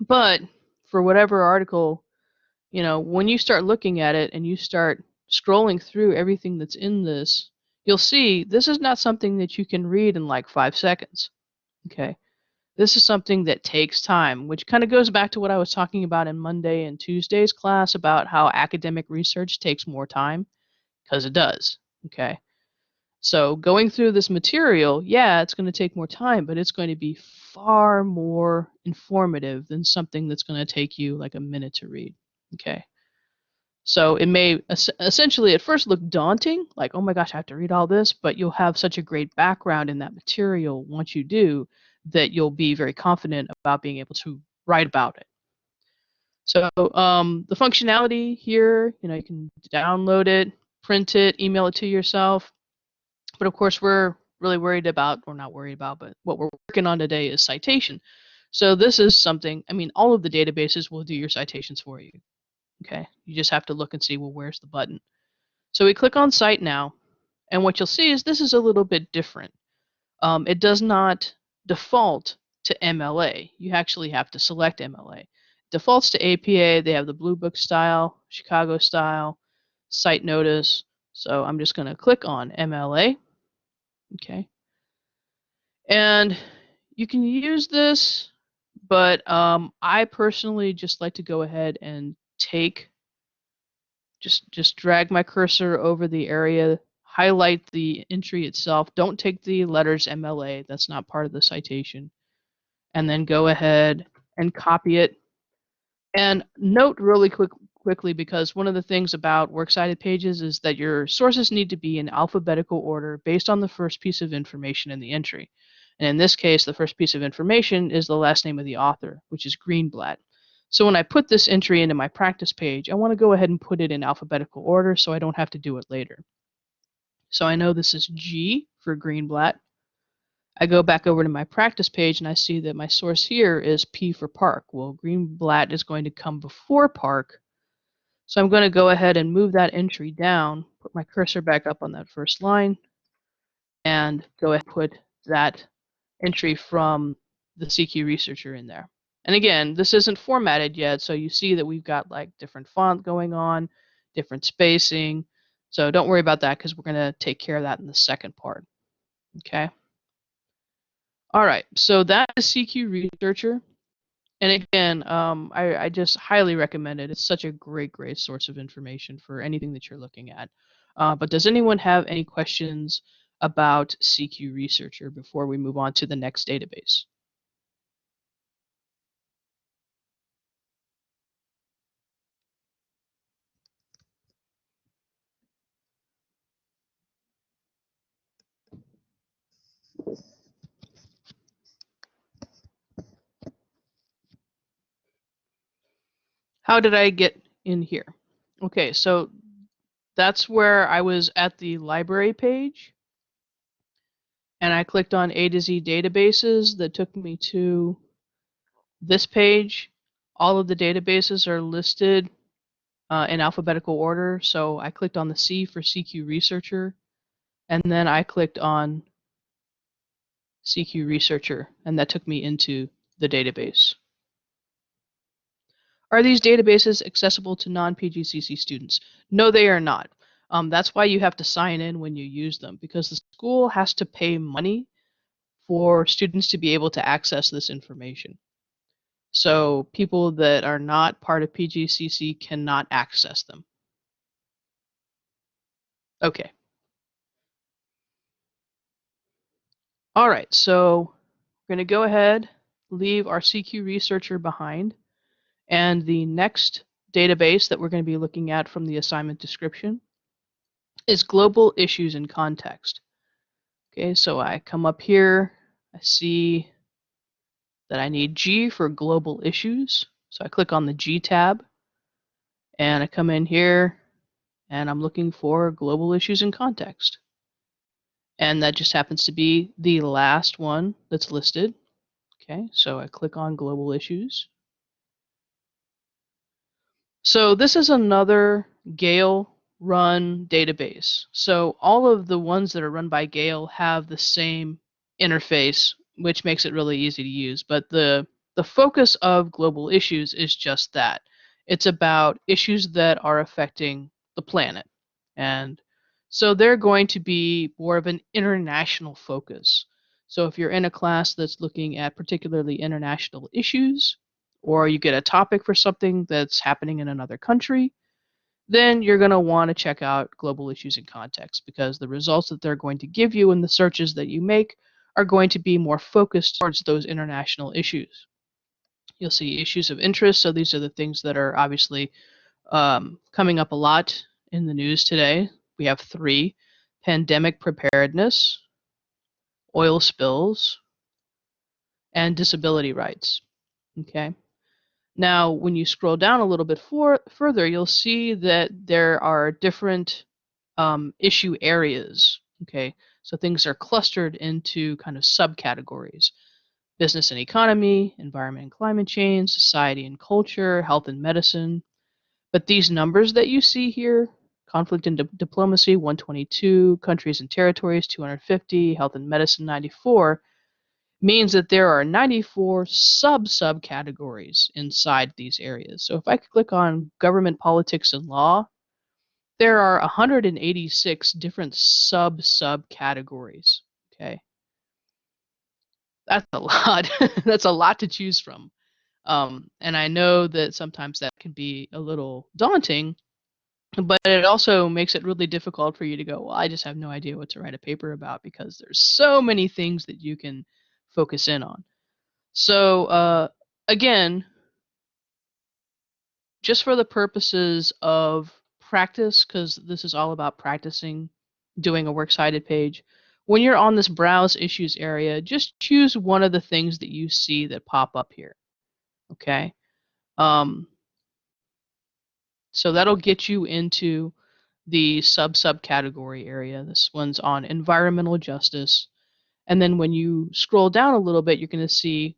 Speaker 1: But for whatever article, when you start looking at it and you start scrolling through everything that's in this, you'll see this is not something that you can read in like 5 seconds. Okay. This is something that takes time, which kind of goes back to what I was talking about in Monday and Tuesday's class about how academic research takes more time, because it does. Okay. So going through this material, yeah, it's going to take more time, but it's going to be far more informative than something that's going to take you like a minute to read. Okay. So it may essentially at first look daunting, like, oh my gosh, I have to read all this, but you'll have such a great background in that material once you do that you'll be very confident about being able to write about it. So the functionality here, you can download it, print it, email it to yourself. But of course, we're really worried about, or not worried about, but what we're working on today is citation. So this is something, all of the databases will do your citations for you. Okay, you just have to look and see, well, where's the button? So we click on Cite Now, and what you'll see is this is a little bit different. It does not default to MLA. You actually have to select MLA. It defaults to APA. They have the Blue Book style, Chicago style, Cite Notice. So I'm just going to click on MLA. Okay. And you can use this, but I personally just like to go ahead and just drag my cursor over the area, highlight the entry itself. Don't take the letters MLA, that's not part of the citation, and then go ahead and copy it. And note really quickly, because one of the things about works cited pages is that your sources need to be in alphabetical order based on the first piece of information in the entry. And in this case, the first piece of information is the last name of the author, which is Greenblatt. So when I put this entry into my practice page, I want to go ahead and put it in alphabetical order so I don't have to do it later. So I know this is G for Greenblatt. I go back over to my practice page and I see that my source here is P for Park. Well, Greenblatt is going to come before Park, so I'm going to go ahead and move that entry down, put my cursor back up on that first line, and go ahead and put that entry from the CQ researcher in there. And again, this isn't formatted yet, so you see that we've got like different font going on, different spacing. So don't worry about that because we're going to take care of that in the second part. Okay. All right, so that is CQ Researcher. And again, I just highly recommend it. It's such a great source of information for anything that you're looking at. But does anyone have any questions about CQ Researcher before we move on to the next database? How did I get in here? Okay, so that's where I was at the library page, and I clicked on A to Z databases. That took me to this page. All of the databases are listed in alphabetical order. So I clicked on the C for CQ Researcher, and then I clicked on CQ Researcher, and that took me into the database. Are these databases accessible to non-PGCC students? No, they are not. That's why you have to sign in when you use them, because the school has to pay money for students to be able to access this information. So people that are not part of PGCC cannot access them. Okay. All right, so we're going to go ahead, leave our CQ Researcher behind, and the next database that we're going to be looking at from the assignment description is Global Issues in Context. Okay, so I come up here, I see that I need G for Global Issues, so I click on the G tab, and I come in here, and I'm looking for Global Issues in Context. And that just happens to be the last one that's listed. Okay, so I click on Global Issues. So this is another Gale run database. So all of the ones that are run by Gale have the same interface, which makes it really easy to use. But the focus of Global Issues is just that. It's about issues that are affecting the planet. And so they're going to be more of an international focus. So if you're in a class that's looking at particularly international issues, or you get a topic for something that's happening in another country, then you're going to want to check out Global Issues in Context, because the results that they're going to give you in the searches that you make are going to be more focused towards those international issues. You'll see issues of interest, so these are the things that are obviously coming up a lot in the news today. We have 3: pandemic preparedness, oil spills, and disability rights. Okay. Now, when you scroll down a little bit further, you'll see that there are different issue areas. Okay, so things are clustered into kind of subcategories: business and economy, environment and climate change, society and culture, health and medicine. But these numbers that you see here, conflict and diplomacy 122, countries and territories 250, health and medicine 94, means that there are 94 subcategories inside these areas. So if I click on government, politics, and law, there are 186 different subcategories. Okay. That's a lot. That's a lot to choose from. And I know that sometimes that can be a little daunting, but it also makes it really difficult for you to go, well, I just have no idea what to write a paper about because there's so many things that you can focus in on. So, again, just for the purposes of practice, because this is all about practicing doing a works cited page, when you're on this browse issues area, just choose one of the things that you see that pop up here. Okay. Um, so that'll get you into the subcategory area. This one's on environmental justice. And then when you scroll down a little bit, you're going to see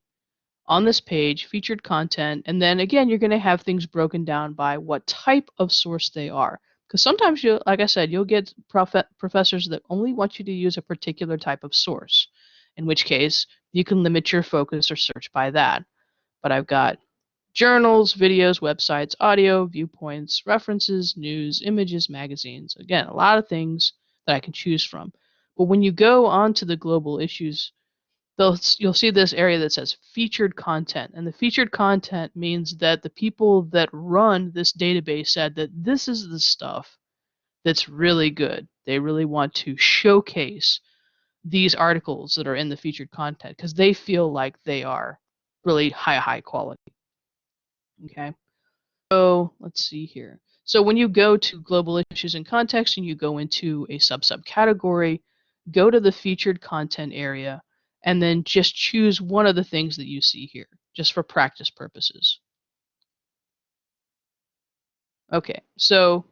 Speaker 1: on this page featured content. And then again, you're going to have things broken down by what type of source they are. Because sometimes you, like I said, you'll get professors that only want you to use a particular type of source, in which case you can limit your focus or search by that. But I've got journals, videos, websites, audio, viewpoints, references, news, images, magazines. Again, a lot of things that I can choose from. But when you go on to the global issues, you'll see this area that says featured content. And the featured content means that the people that run this database said that this is the stuff that's really good. They really want to showcase these articles that are in the featured content because they feel like they are really high quality. Okay. So let's see here. So when you go to global issues and context and you go into a subcategory, go to the featured content area and then just choose one of the things that you see here, just for practice purposes. Okay, so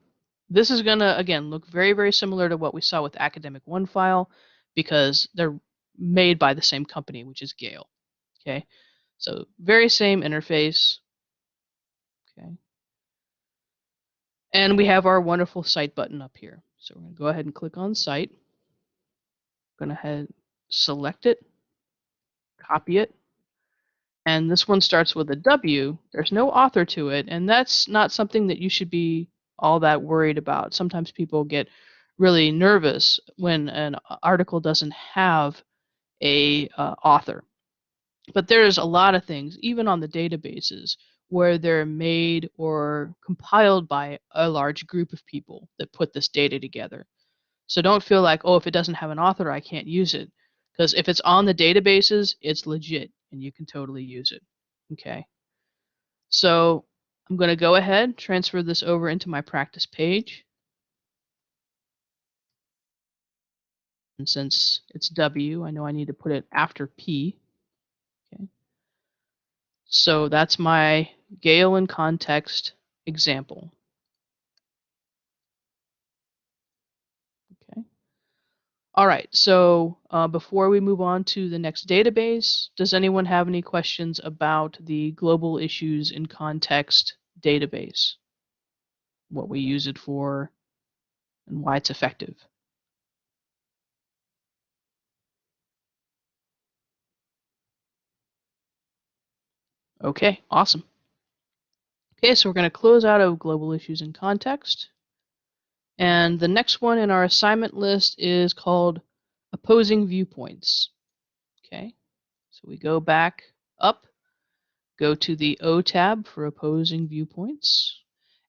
Speaker 1: this is gonna, again, look very similar to what we saw with Academic OneFile because they're made by the same company, which is Gale. Okay, so very same interface. Okay. And we have our wonderful Cite button up here. So we're going to go ahead and click on Cite. Going to head select it, copy it, and this one starts with a W. There's no author to it, and that's not something that you should be all that worried about. Sometimes people get really nervous when an article doesn't have a author. But there's a lot of things, even on the databases, where they're made or compiled by a large group of people that put this data together. So don't feel like, oh, if it doesn't have an author, I can't use it. Because if it's on the databases, it's legit and you can totally use it. Okay. So I'm going to go ahead, transfer this over into my practice page. And since it's W, I know I need to put it after P. Okay. So that's my Gale in context example. Okay. All right, so before we move on to the next database, does anyone have any questions about the Global Issues in Context database? What we use it for and why it's effective? Okay, awesome. Okay, so we're going to close out of Global Issues in Context. And the next one in our assignment list is called Opposing Viewpoints. Okay, so we go back up, go to the O tab for Opposing Viewpoints.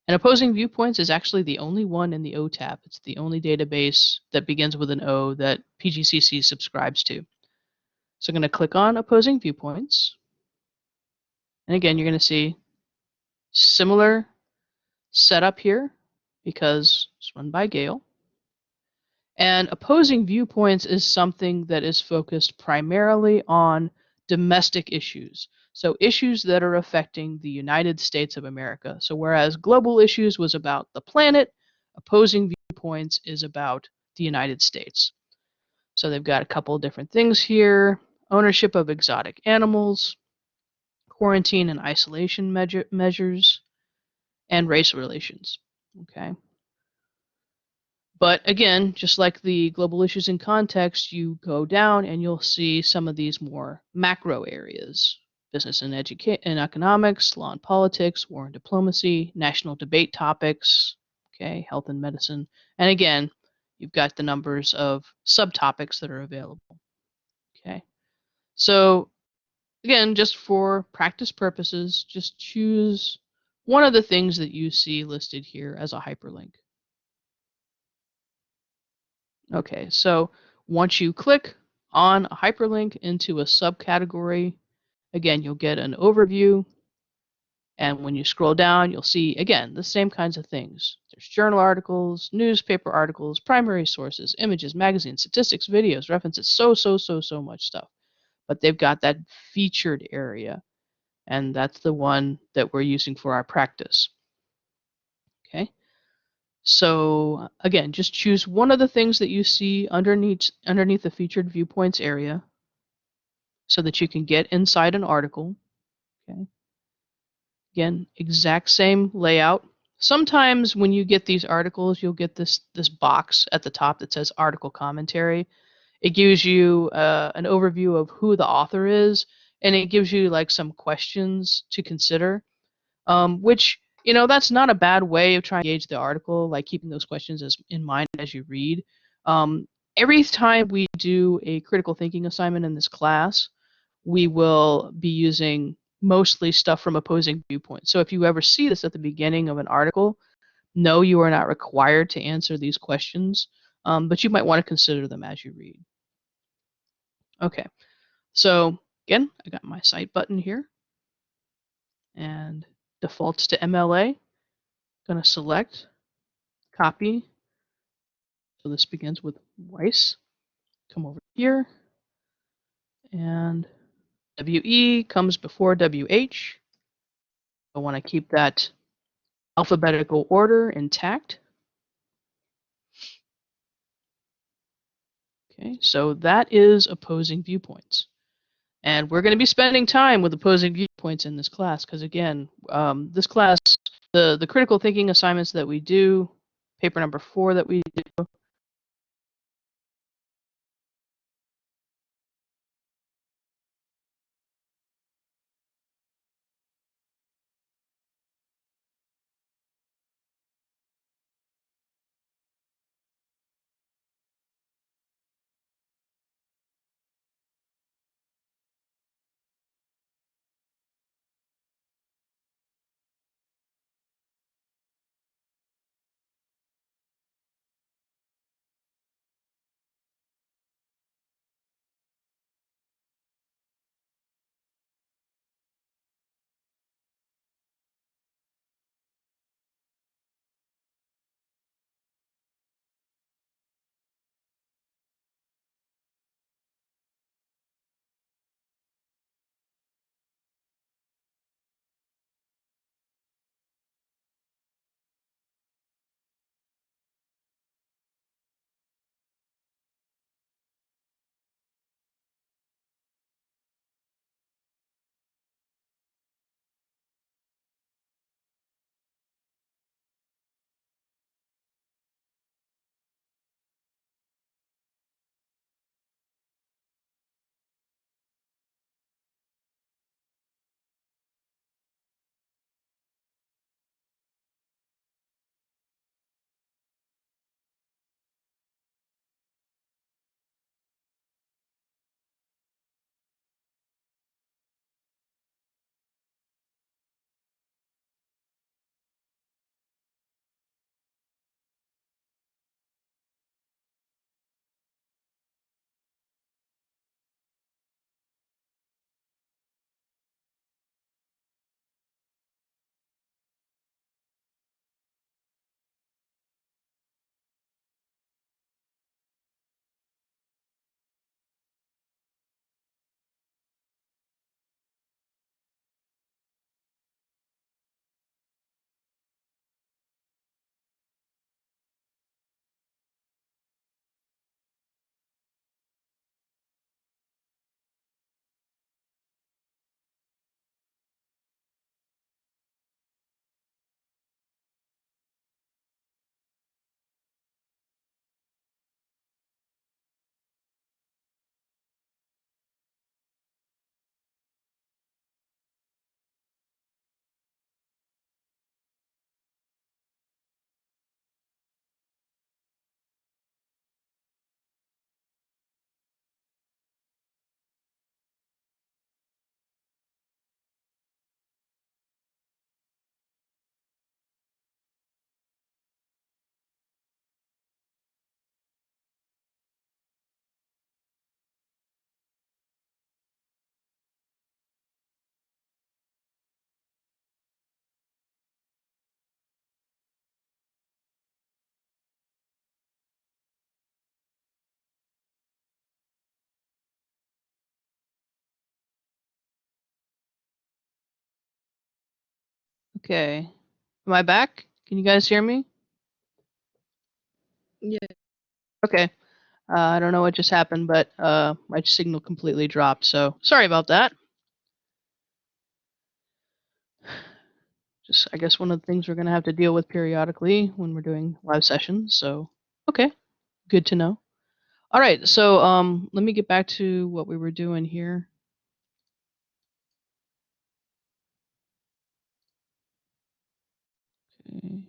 Speaker 1: And Opposing Viewpoints is actually the only one in the O tab. It's the only database that begins with an O that PGCC subscribes to. So I'm going to click on Opposing Viewpoints. And again, you're going to see similar setup here because it's run by Gale. And Opposing Viewpoints is something that is focused primarily on domestic issues. So issues that are affecting the United States of America. So whereas Global Issues was about the planet, Opposing Viewpoints is about the United States. So they've got a couple of different things here. Ownership of exotic animals, quarantine and isolation measures, and race relations. Okay. But again, just like the global issues in context, you go down and you'll see some of these more macro areas. Business and economics, law and politics, war and diplomacy, national debate topics, okay, health and medicine. And again, you've got the numbers of subtopics that are available. Okay. So again, just for practice purposes, just choose one of the things that you see listed here as a hyperlink. Okay, so once you click on a hyperlink into a subcategory, again, you'll get an overview. And when you scroll down, you'll see, again, the same kinds of things. There's journal articles, newspaper articles, primary sources, images, magazines, statistics, videos, references, so much stuff. But they've got that featured area, and that's the one that we're using for our practice. Okay? So again, just choose one of the things that you see underneath the featured viewpoints area so that you can get inside an article. Okay? Again, exact same layout. Sometimes when you get these articles, you'll get this box at the top that says article commentary. It gives you an overview of who the author is, and it gives you like some questions to consider, which, that's not a bad way of trying to gauge the article, like keeping those questions in mind as you read. Um, every time we do a critical thinking assignment in this class, we will be using mostly stuff from opposing viewpoints. So if you ever see this at the beginning of an article, no, you are not required to answer these questions, but you might want to consider them as you read. Okay, so again, I got my cite button here and defaults to MLA. Going to select, copy. So this begins with Weiss. Come over here, and WE comes before WH. I want to keep that alphabetical order intact. Okay, so that is opposing viewpoints. And we're going to be spending time with opposing viewpoints in this class because, again, this class, the critical thinking assignments that we do, paper number 4 that we do, Okay. Am I back? Can you guys hear me?
Speaker 2: Yeah.
Speaker 1: Okay. I don't know what just happened, but my signal completely dropped, so sorry about that. Just, I guess, one of the things we're going to have to deal with periodically when we're doing live sessions, so okay. Good to know. All right, so let me get back to what we were doing here. Okay.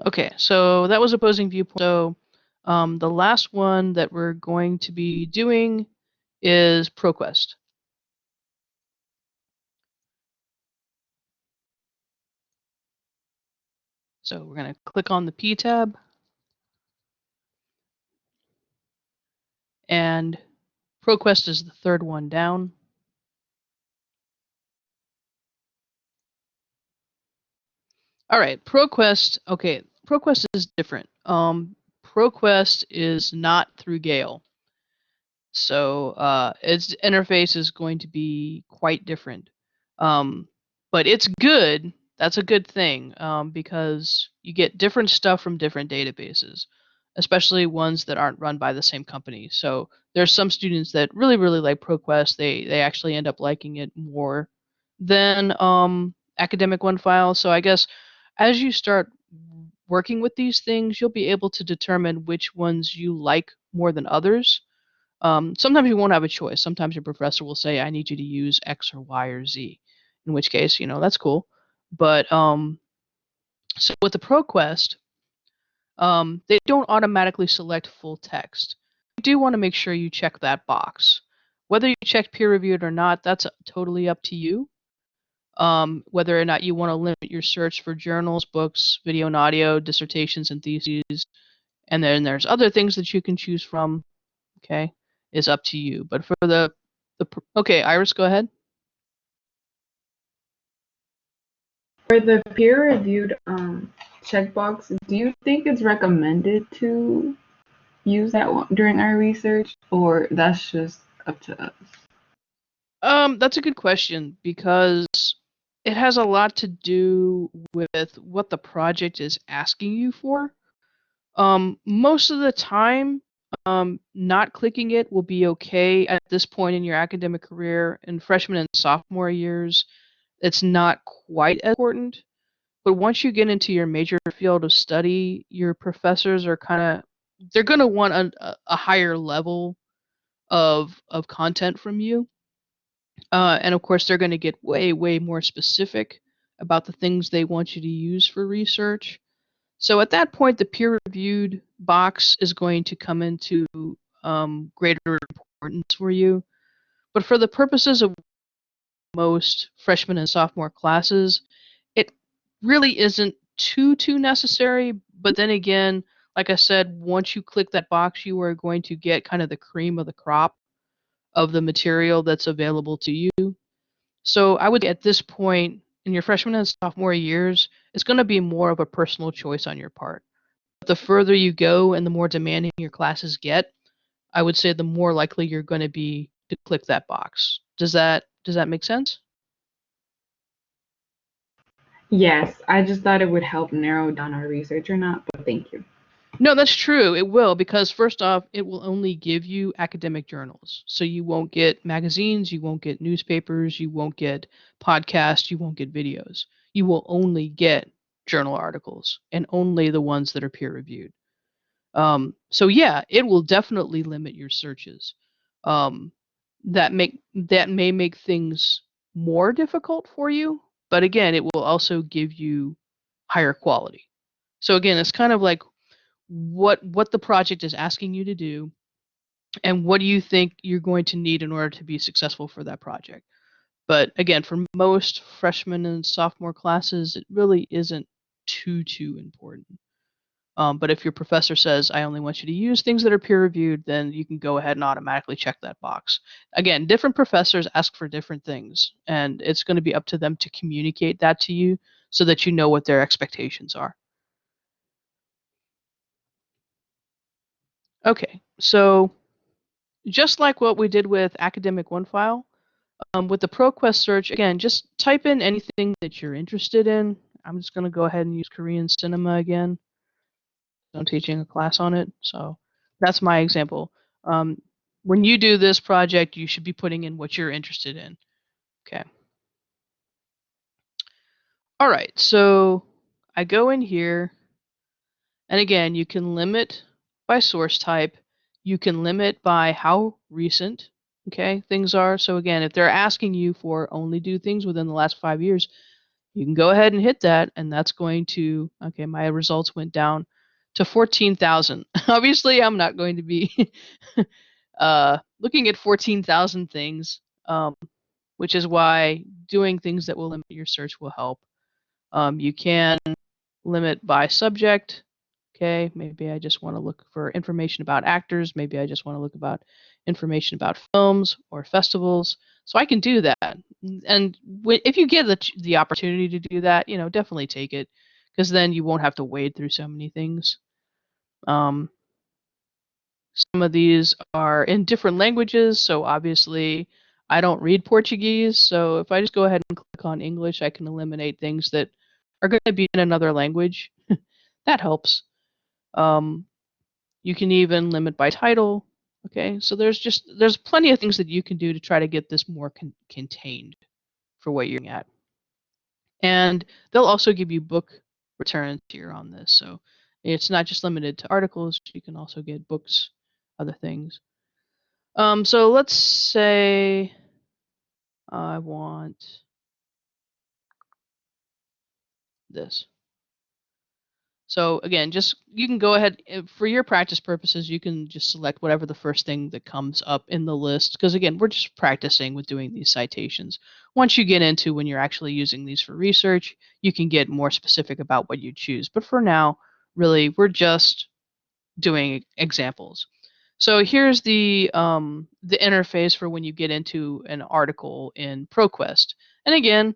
Speaker 1: Okay, so that was opposing viewpoint. So the last one that we're going to be doing is ProQuest. So we're going to click on the P tab, and ProQuest is the third one down. All right, ProQuest. Okay, ProQuest is different. ProQuest is not through Gale. So its interface is going to be quite different. Um, but it's good. That's a good thing because you get different stuff from different databases, especially ones that aren't run by the same company. So there's some students that really, really like ProQuest. They actually end up liking it more than Academic OneFile. So I guess as you start working with these things, you'll be able to determine which ones you like more than others. Sometimes you won't have a choice. Sometimes your professor will say, I need you to use X or Y or Z, in which case, that's cool. But so with the ProQuest, they don't automatically select full text. You do want to make sure you check that box. Whether you check peer reviewed or not, that's totally up to you. Whether or not you want to limit your search for journals, books, video and audio, dissertations, and theses. And then there's other things that you can choose from, okay, is up to you. But for okay, Iris, go ahead.
Speaker 2: For the peer-reviewed checkbox, do you think it's recommended to use that during our research, or that's just up to us?
Speaker 1: That's a good question because it has a lot to do with what the project is asking you for. Most of the time, not clicking it will be okay at this point in your academic career. In freshman and sophomore years, it's not quite as important. But once you get into your major field of study, your professors are they're going to want a higher level of content from you. And of course, they're going to get way, way more specific about the things they want you to use for research. So at that point, the peer-reviewed box is going to come into greater importance for you. But for the purposes of most freshman and sophomore classes, it really isn't too necessary. But then again, like I said, once you click that box, you are going to get kind of the cream of the crop of the material that's available to you. So I would say at this point in your freshman and sophomore years, it's going to be more of a personal choice on your part. But the further you go and the more demanding your classes get, I would say the more likely you're going to be to click that box. Does that make sense?
Speaker 2: Yes, I just thought it would help narrow down our research or not, but thank you.
Speaker 1: No, that's true. It will, because first off, it will only give you academic journals. So you won't get magazines, you won't get newspapers, you won't get podcasts, you won't get videos. You will only get journal articles and only the ones that are peer reviewed. So yeah, it will definitely limit your searches. Um, that may make things more difficult for you, but again, it will also give you higher quality. So again, it's kind of like what the project is asking you to do and what do you think you're going to need in order to be successful for that project. But again, for most freshman and sophomore classes, it really isn't too important. But if your professor says, I only want you to use things that are peer-reviewed, then you can go ahead and automatically check that box. Again, different professors ask for different things, and it's going to be up to them to communicate that to you so that you know what their expectations are. Okay, so just like what we did with Academic OneFile, with the ProQuest search, again, just type in anything that you're interested in. I'm just going to go ahead and use Korean cinema again. I'm teaching a class on it, so that's my example. Um, when you do this project, you should be putting in what you're interested in. Okay. All right, so I go in here, and again, you can limit by source type. You can limit by how recent, okay, things are. So again, if they're asking you for only do things within the last 5 years, you can go ahead and hit that, and that's going to, okay, my results went down to 14,000. Obviously, I'm not going to be looking at 14,000 things, which is why doing things that will limit your search will help. You can limit by subject. Okay, maybe I just want to look for information about actors. Maybe I just want to look about information about films or festivals. So I can do that. And if you get the opportunity to do that, definitely take it, because then you won't have to wade through so many things. Um, some of these are in different languages, so obviously I don't read Portuguese. So if I just go ahead and click on English, I can eliminate things that are going to be in another language. That helps. Um, you can even limit by title. Okay, so there's plenty of things that you can do to try to get this more contained for what you're at. And they'll also give you book returns here on this. So it's not just limited to articles. You can also get books, other things. So let's say I want this. So again, just you can go ahead for your practice purposes. You can just select whatever the first thing that comes up in the list, because again, we're just practicing with doing these citations. Once you get into when you're actually using these for research, you can get more specific about what you choose. But for now, really, we're just doing examples. So here's the interface for when you get into an article in ProQuest. And again,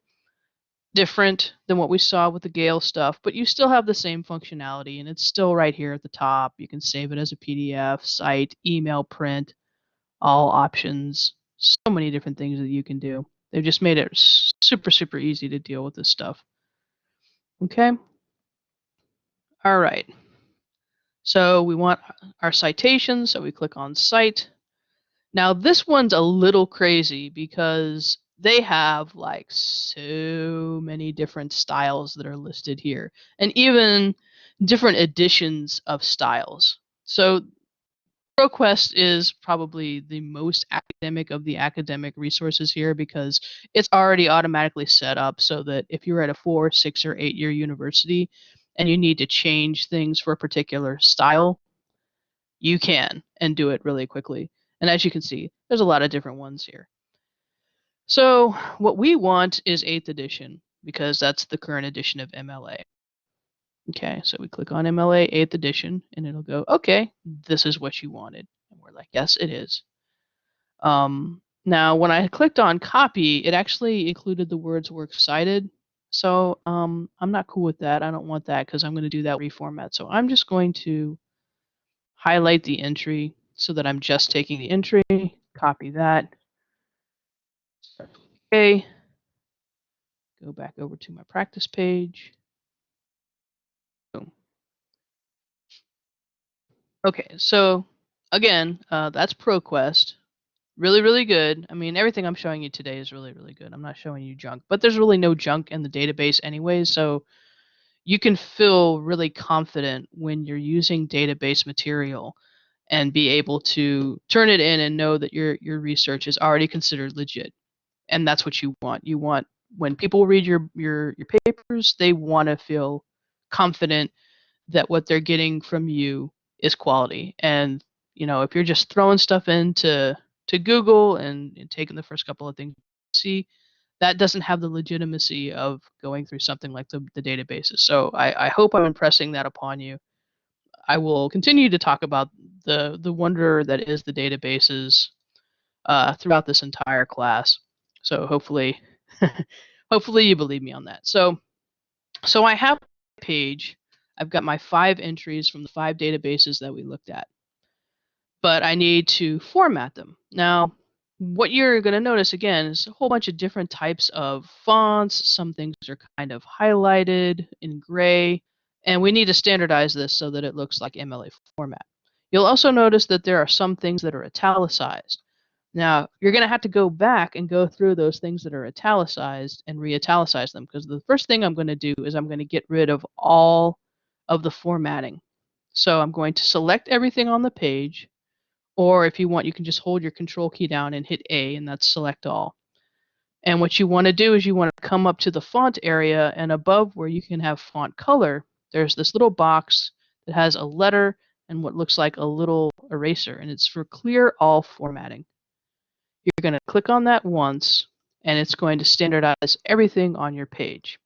Speaker 1: different than what we saw with the Gale stuff, but you still have the same functionality, and it's still right here at the top. You can save it as a PDF, cite, email, print, all options. So many different things that you can do. They've just made it super, super easy to deal with this stuff. Okay? All right. So we want our citations, so we click on Cite. Now this one's a little crazy because they have like so many different styles that are listed here, and even different editions of styles. So ProQuest is probably the most academic of the academic resources here, because it's already automatically set up so that if you're at a 4, 6, or 8-year university and you need to change things for a particular style, you can and do it really quickly. And as you can see, there's a lot of different ones here. So what we want is 8th edition, because that's the current edition of MLA. Okay, so we click on MLA 8th edition, and it'll go, okay, this is what you wanted. And we're like, yes, it is. Now, when I clicked on copy, it actually included the words works cited. So I'm not cool with that. I don't want that, because I'm going to do that reformat. So I'm just going to highlight the entry so that I'm just taking the entry, copy that, okay, go back over to my practice page. Boom. Okay, so again, that's ProQuest. Really, really good. I mean, everything I'm showing you today is really, really good. I'm not showing you junk, but there's really no junk in the database anyways, so you can feel really confident when you're using database material and be able to turn it in and know that your research is already considered legit. And that's what you want. You want, when people read your papers, they want to feel confident that what they're getting from you is quality. And if you're just throwing stuff into Google and taking the first couple of things you see, that doesn't have the legitimacy of going through something like the databases. So I hope I'm impressing that upon you. I will continue to talk about the wonder that is the databases throughout this entire class. So hopefully, hopefully you believe me on that. So I have a page. I've got my 5 entries from the 5 databases that we looked at, but I need to format them. Now, what you're going to notice again is a whole bunch of different types of fonts. Some things are kind of highlighted in gray, and we need to standardize this so that it looks like MLA format. You'll also notice that there are some things that are italicized. Now, you're going to have to go back and go through those things that are italicized and re-italicize them, because the first thing I'm going to do is I'm going to get rid of all of the formatting. So I'm going to select everything on the page, or if you want, you can just hold your control key down and hit A, and that's select all. And what you want to do is you want to come up to the font area, and above where you can have font color, there's this little box that has a letter and what looks like a little eraser, and it's for clear all formatting. You're going to click on that once, and it's going to standardize everything on your page.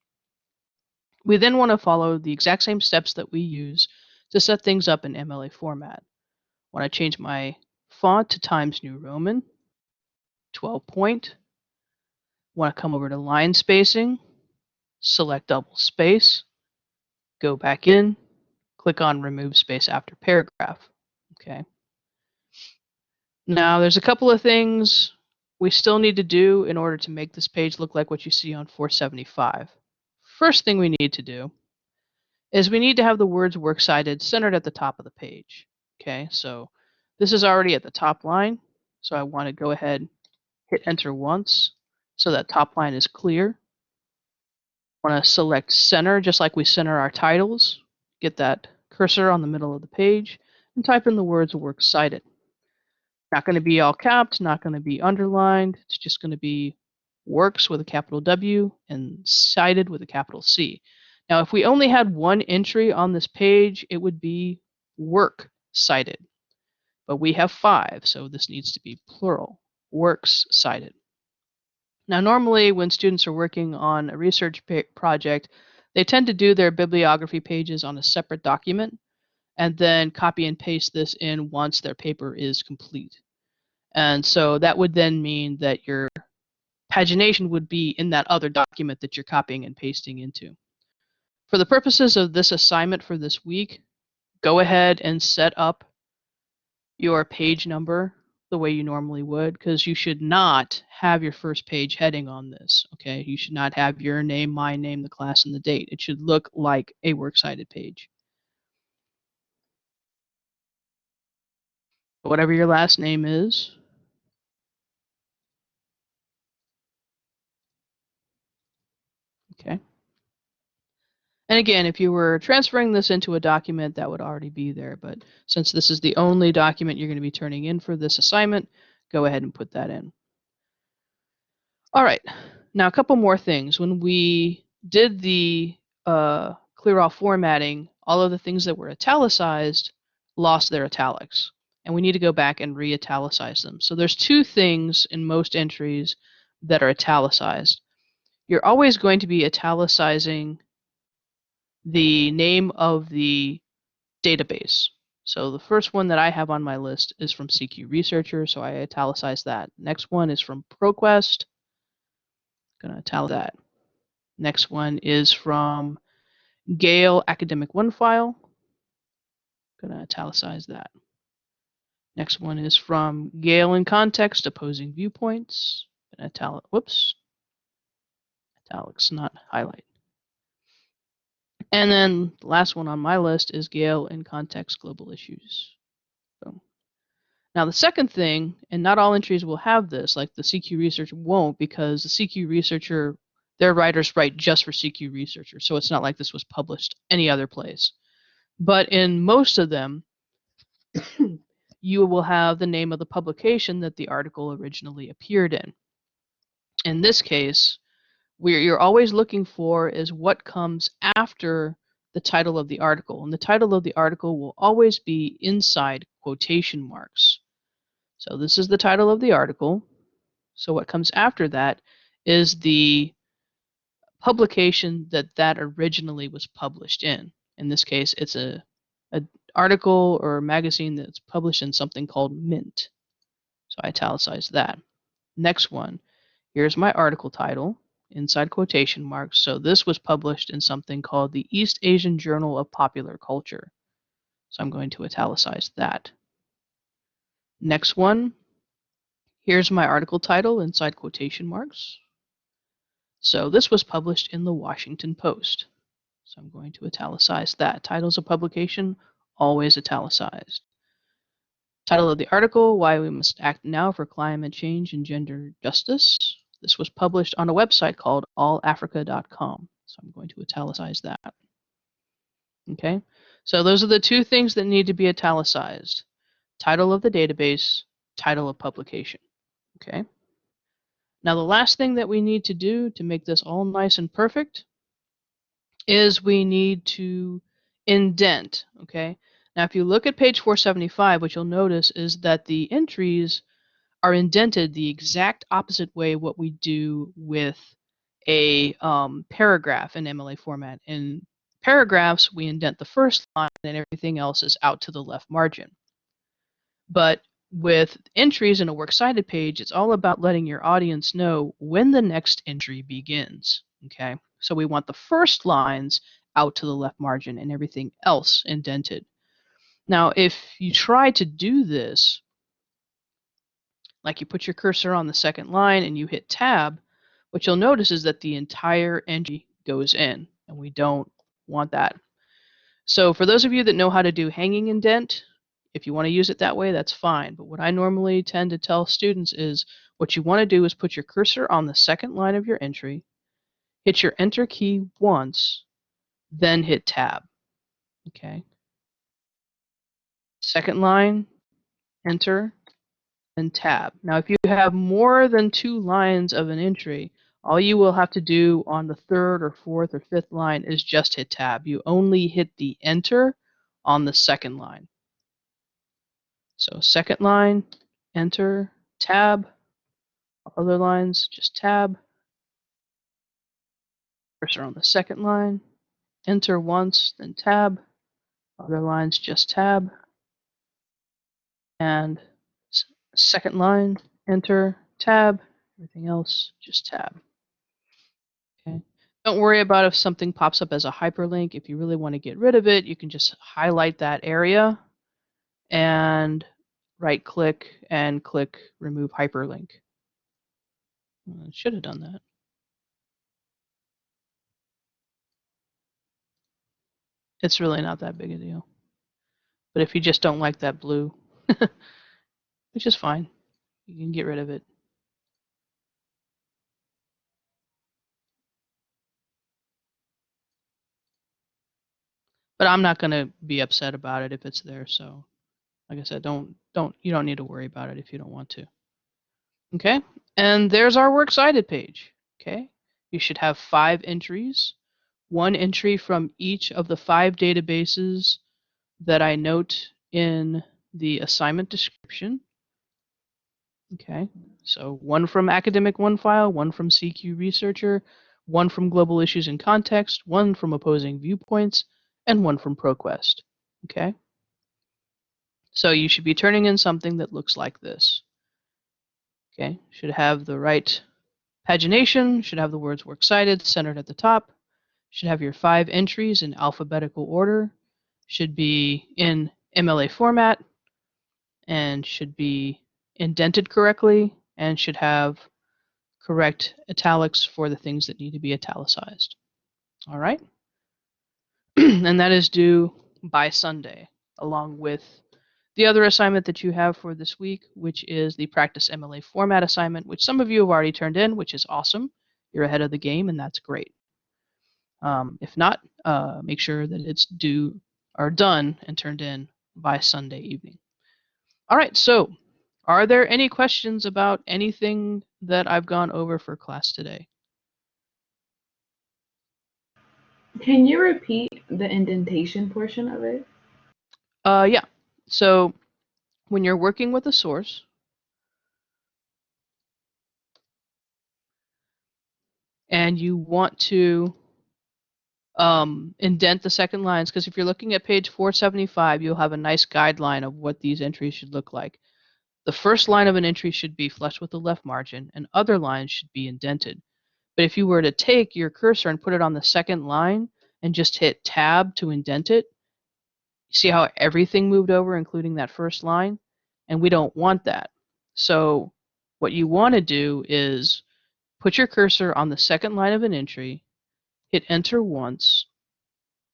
Speaker 1: We then want to follow the exact same steps that we use to set things up in MLA format. Want to change my font to Times New Roman, 12 point. Want to come over to line spacing, select double space, go back in, click on remove space after paragraph. Okay. Now there's a couple of things we still need to do in order to make this page look like what you see on 475. First thing we need to do is we need to have the words works cited centered at the top of the page. Okay, so this is already at the top line, so I want to go ahead, hit enter once, so that top line is clear. I want to select center, just like we center our titles. Get that cursor on the middle of the page, and type in the words works cited. Not going to be all capped, not going to be underlined. It's just going to be works with a capital W and cited with a capital C. Now, if we only had one entry on this page, it would be work cited. But we have 5, so this needs to be plural, works cited. Now, normally when students are working on a research project, they tend to do their bibliography pages on a separate document and then copy and paste this in once their paper is complete. And so that would then mean that your pagination would be in that other document that you're copying and pasting into. For the purposes of this assignment for this week, go ahead and set up your page number the way you normally would, because you should not have your first page heading on this. Okay, you should not have your name, my name, the class, and the date. It should look like a works cited page. Whatever your last name is, okay. And again, if you were transferring this into a document, that would already be there. But since this is the only document you're going to be turning in for this assignment, go ahead and put that in. All right, now a couple more things. When we did the clear all formatting, all of the things that were italicized lost their italics. And we need to go back and re-italicize them. So there's 2 things in most entries that are italicized. You're always going to be italicizing the name of the database. So the first one that I have on my list is from CQ Researcher, so I italicize that. Next one is from ProQuest. Gonna italicize that. Next one is from Gale Academic OneFile. Gonna italicize that. Next one is from Gale in Context, Opposing Viewpoints. Whoops. Italics, not highlight. And then the last one on my list is Gale in Context, Global Issues. So, now the second thing, and not all entries will have this, like the CQ Researcher won't, because the CQ Researcher, their writers write just for CQ Researcher, so it's not like this was published any other place. But in most of them, you will have the name of the publication that the article originally appeared in. In this case, you're always looking for is what comes after the title of the article. And the title of the article will always be inside quotation marks. So this is the title of the article. So what comes after that is the publication that originally was published in. In this case, it's a article or magazine that's published in something called Mint. So I italicize that. Next one, here's my article title, inside quotation marks. So this was published in something called the East Asian Journal of Popular Culture. So I'm going to italicize that. Next one, here's my article title, inside quotation marks. So this was published in the Washington Post. So I'm going to italicize that. Titles of publication, always italicized. Title of the article, Why We Must Act Now for Climate Change and Gender Justice. This was published on a website called allafrica.com. So I'm going to italicize that. Okay, so those are the two things that need to be italicized. Title of the database, title of publication. Okay. Now the last thing that we need to do to make this all nice and perfect is we need to indent. Okay. Now if you look at page 475, what you'll notice is that the entries are indented the exact opposite way what we do with a paragraph in MLA format. In paragraphs, we indent the first line and everything else is out to the left margin. But with entries in a works cited page, it's all about letting your audience know when the next entry begins. Okay, so we want the first lines out to the left margin and everything else indented. Now, if you try to do this, like you put your cursor on the second line and you hit tab, what you'll notice is that the entire entry goes in, and we don't want that. So for those of you that know how to do hanging indent, if you want to use it that way, that's fine. But what I normally tend to tell students is what you want to do is put your cursor on the second line of your entry, hit your enter key once, then hit tab. Okay. Second line, enter, and tab. Now, if you have more than 2 lines of an entry, all you will have to do on the third or fourth or fifth line is just hit tab. You only hit the enter on the second line. So second line, enter, tab. Other lines, just tab. Cursor on the second line, enter once, then tab. Other lines, just tab. And second line, enter, tab. Everything else, just tab. Okay. Don't worry about if something pops up as a hyperlink. If you really want to get rid of it, you can just highlight that area and right click and click remove hyperlink. I should have done that. It's really not that big a deal. But if you just don't like that blue, which is fine, you can get rid of it. But I'm not going to be upset about it if it's there. So, like I said, you don't need to worry about it if you don't want to. Okay, and there's our works cited page. Okay, you should have 5 entries, 1 entry from each of the 5 databases that I note in the assignment description. Okay, so 1 from Academic OneFile, 1 from CQ Researcher, 1 from Global Issues and Context, 1 from Opposing Viewpoints, and 1 from ProQuest. Okay, so you should be turning in something that looks like this. Okay, should have the right pagination, should have the words works cited centered at the top, should have your 5 entries in alphabetical order, should be in MLA format, and should be indented correctly, and should have correct italics for the things that need to be italicized. All right? And that is due by Sunday, along with the other assignment that you have for this week, which is the Practice MLA Format assignment, which some of you have already turned in, which is awesome. You're ahead of the game, and that's great. If not, make sure that it's due or done and turned in by Sunday evening. All right, so are there any questions about anything that I've gone over for class today?
Speaker 2: Can you repeat the indentation portion of it?
Speaker 1: Yeah. So when you're working with a source, and you want to indent the second lines, because if you're looking at page 475, you'll have a nice guideline of what these entries should look like. The first line of an entry should be flush with the left margin, and other lines should be indented. But if you were to take your cursor and put it on the second line and just hit tab to indent it, you see how everything moved over, including that first line? And we don't want that. So what you want to do is put your cursor on the second line of an entry, hit enter once,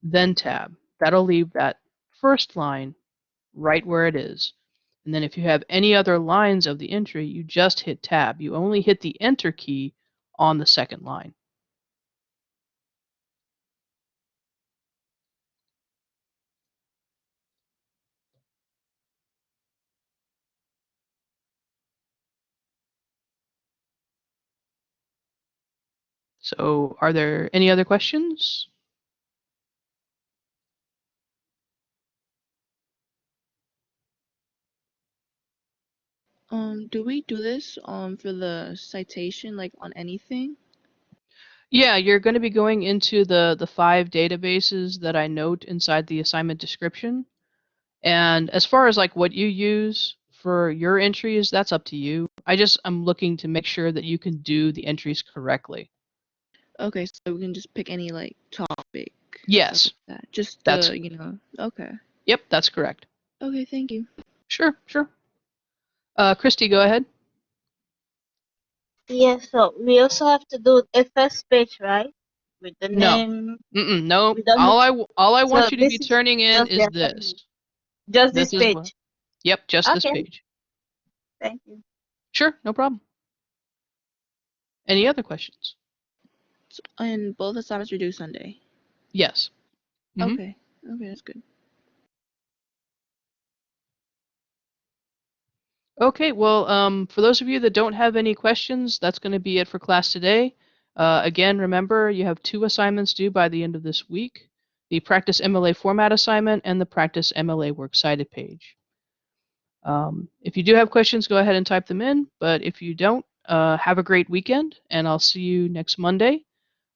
Speaker 1: then tab. That'll leave that first line right where it is. And then if you have any other lines of the entry, you just hit tab. You only hit the enter key on the second line. So are there any other questions?
Speaker 3: Do we do this for the citation, like on anything?
Speaker 1: Yeah, you're going to be going into the 5 databases that I note inside the assignment description. And as far as like what you use for your entries, that's up to you. I'm looking to make sure that you can do the entries correctly.
Speaker 3: Okay, so we can just pick any like topic.
Speaker 1: Yes.
Speaker 3: Like that. Just
Speaker 1: That's
Speaker 3: okay.
Speaker 1: Yep, that's correct.
Speaker 3: Okay, thank you.
Speaker 1: Sure, sure. Christy, go ahead.
Speaker 4: Yes, so we also have to do a first page, right? With the
Speaker 1: No.
Speaker 4: name.
Speaker 1: No.
Speaker 4: We don't
Speaker 1: All I want
Speaker 4: so
Speaker 1: you to be
Speaker 4: this is
Speaker 1: turning in
Speaker 4: just
Speaker 1: is
Speaker 4: the
Speaker 1: this.
Speaker 4: assignment. Just
Speaker 1: This
Speaker 4: this
Speaker 1: is what.
Speaker 4: page.
Speaker 1: Yep, just this
Speaker 4: Okay,
Speaker 1: page.
Speaker 4: thank you.
Speaker 1: Sure, no problem. Any other questions?
Speaker 3: And both assignments are due Sunday.
Speaker 1: Yes. Mhm.
Speaker 3: Okay. Okay, that's good.
Speaker 1: Okay, well, for those of you that don't have any questions, that's going to be it for class today. Again, remember, you have 2 assignments due by the end of this week, the Practice MLA Format assignment and the Practice MLA Works Cited page. If you do have questions, go ahead and type them in, but if you don't, have a great weekend, and I'll see you next Monday.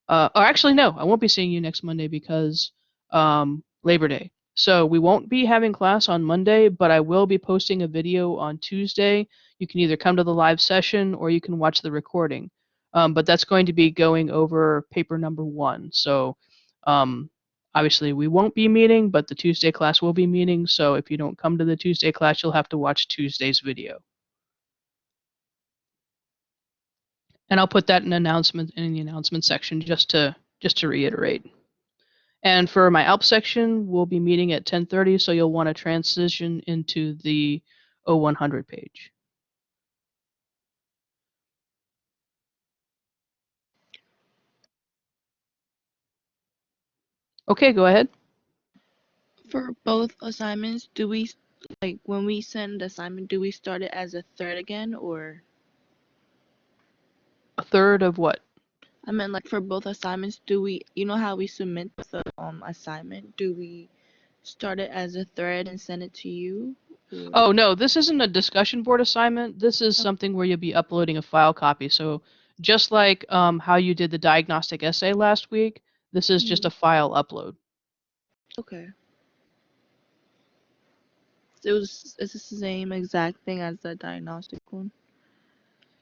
Speaker 1: Or actually, no, I won't be seeing you next Monday because Labor Day. So we won't be having class on Monday, but I will be posting a video on Tuesday. You can either come to the live session or you can watch the recording. But that's going to be going over paper number 1. So um, obviously we won't be meeting, but the Tuesday class will be meeting. So if you don't come to the Tuesday class, you'll have to watch Tuesday's video. And I'll put that in the announcement section just to reiterate. And for my ALP section, we'll be meeting at 10:30, so you'll want to transition into the 0100 page. Okay, go ahead.
Speaker 3: For both assignments, do we like when we send the assignment, do we start it as a thread again, or?
Speaker 1: A third of what?
Speaker 3: I meant like for both assignments, do we, you know how we submit the assignment? Do we start it as a thread and send it to you? Or?
Speaker 1: Oh, no, this isn't a discussion board assignment. This is something where you'll be uploading a file copy. So just like how you did the diagnostic essay last week, this is just a file upload.
Speaker 3: Okay. It's the same exact thing as the diagnostic one?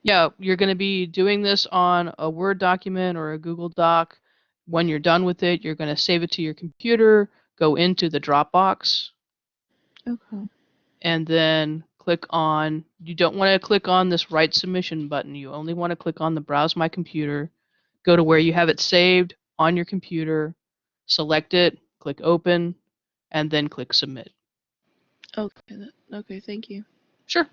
Speaker 1: Yeah, you're going to be doing this on a Word document or a Google Doc. When you're done with it, you're going to save it to your computer, go into the Dropbox,
Speaker 3: Okay.
Speaker 1: and then click on, you don't want to click on this Write Submission button. You only want to click on the Browse My Computer, go to where you have it saved on your computer, select it, click Open, and then click Submit.
Speaker 3: Okay, okay, thank you.
Speaker 1: Sure.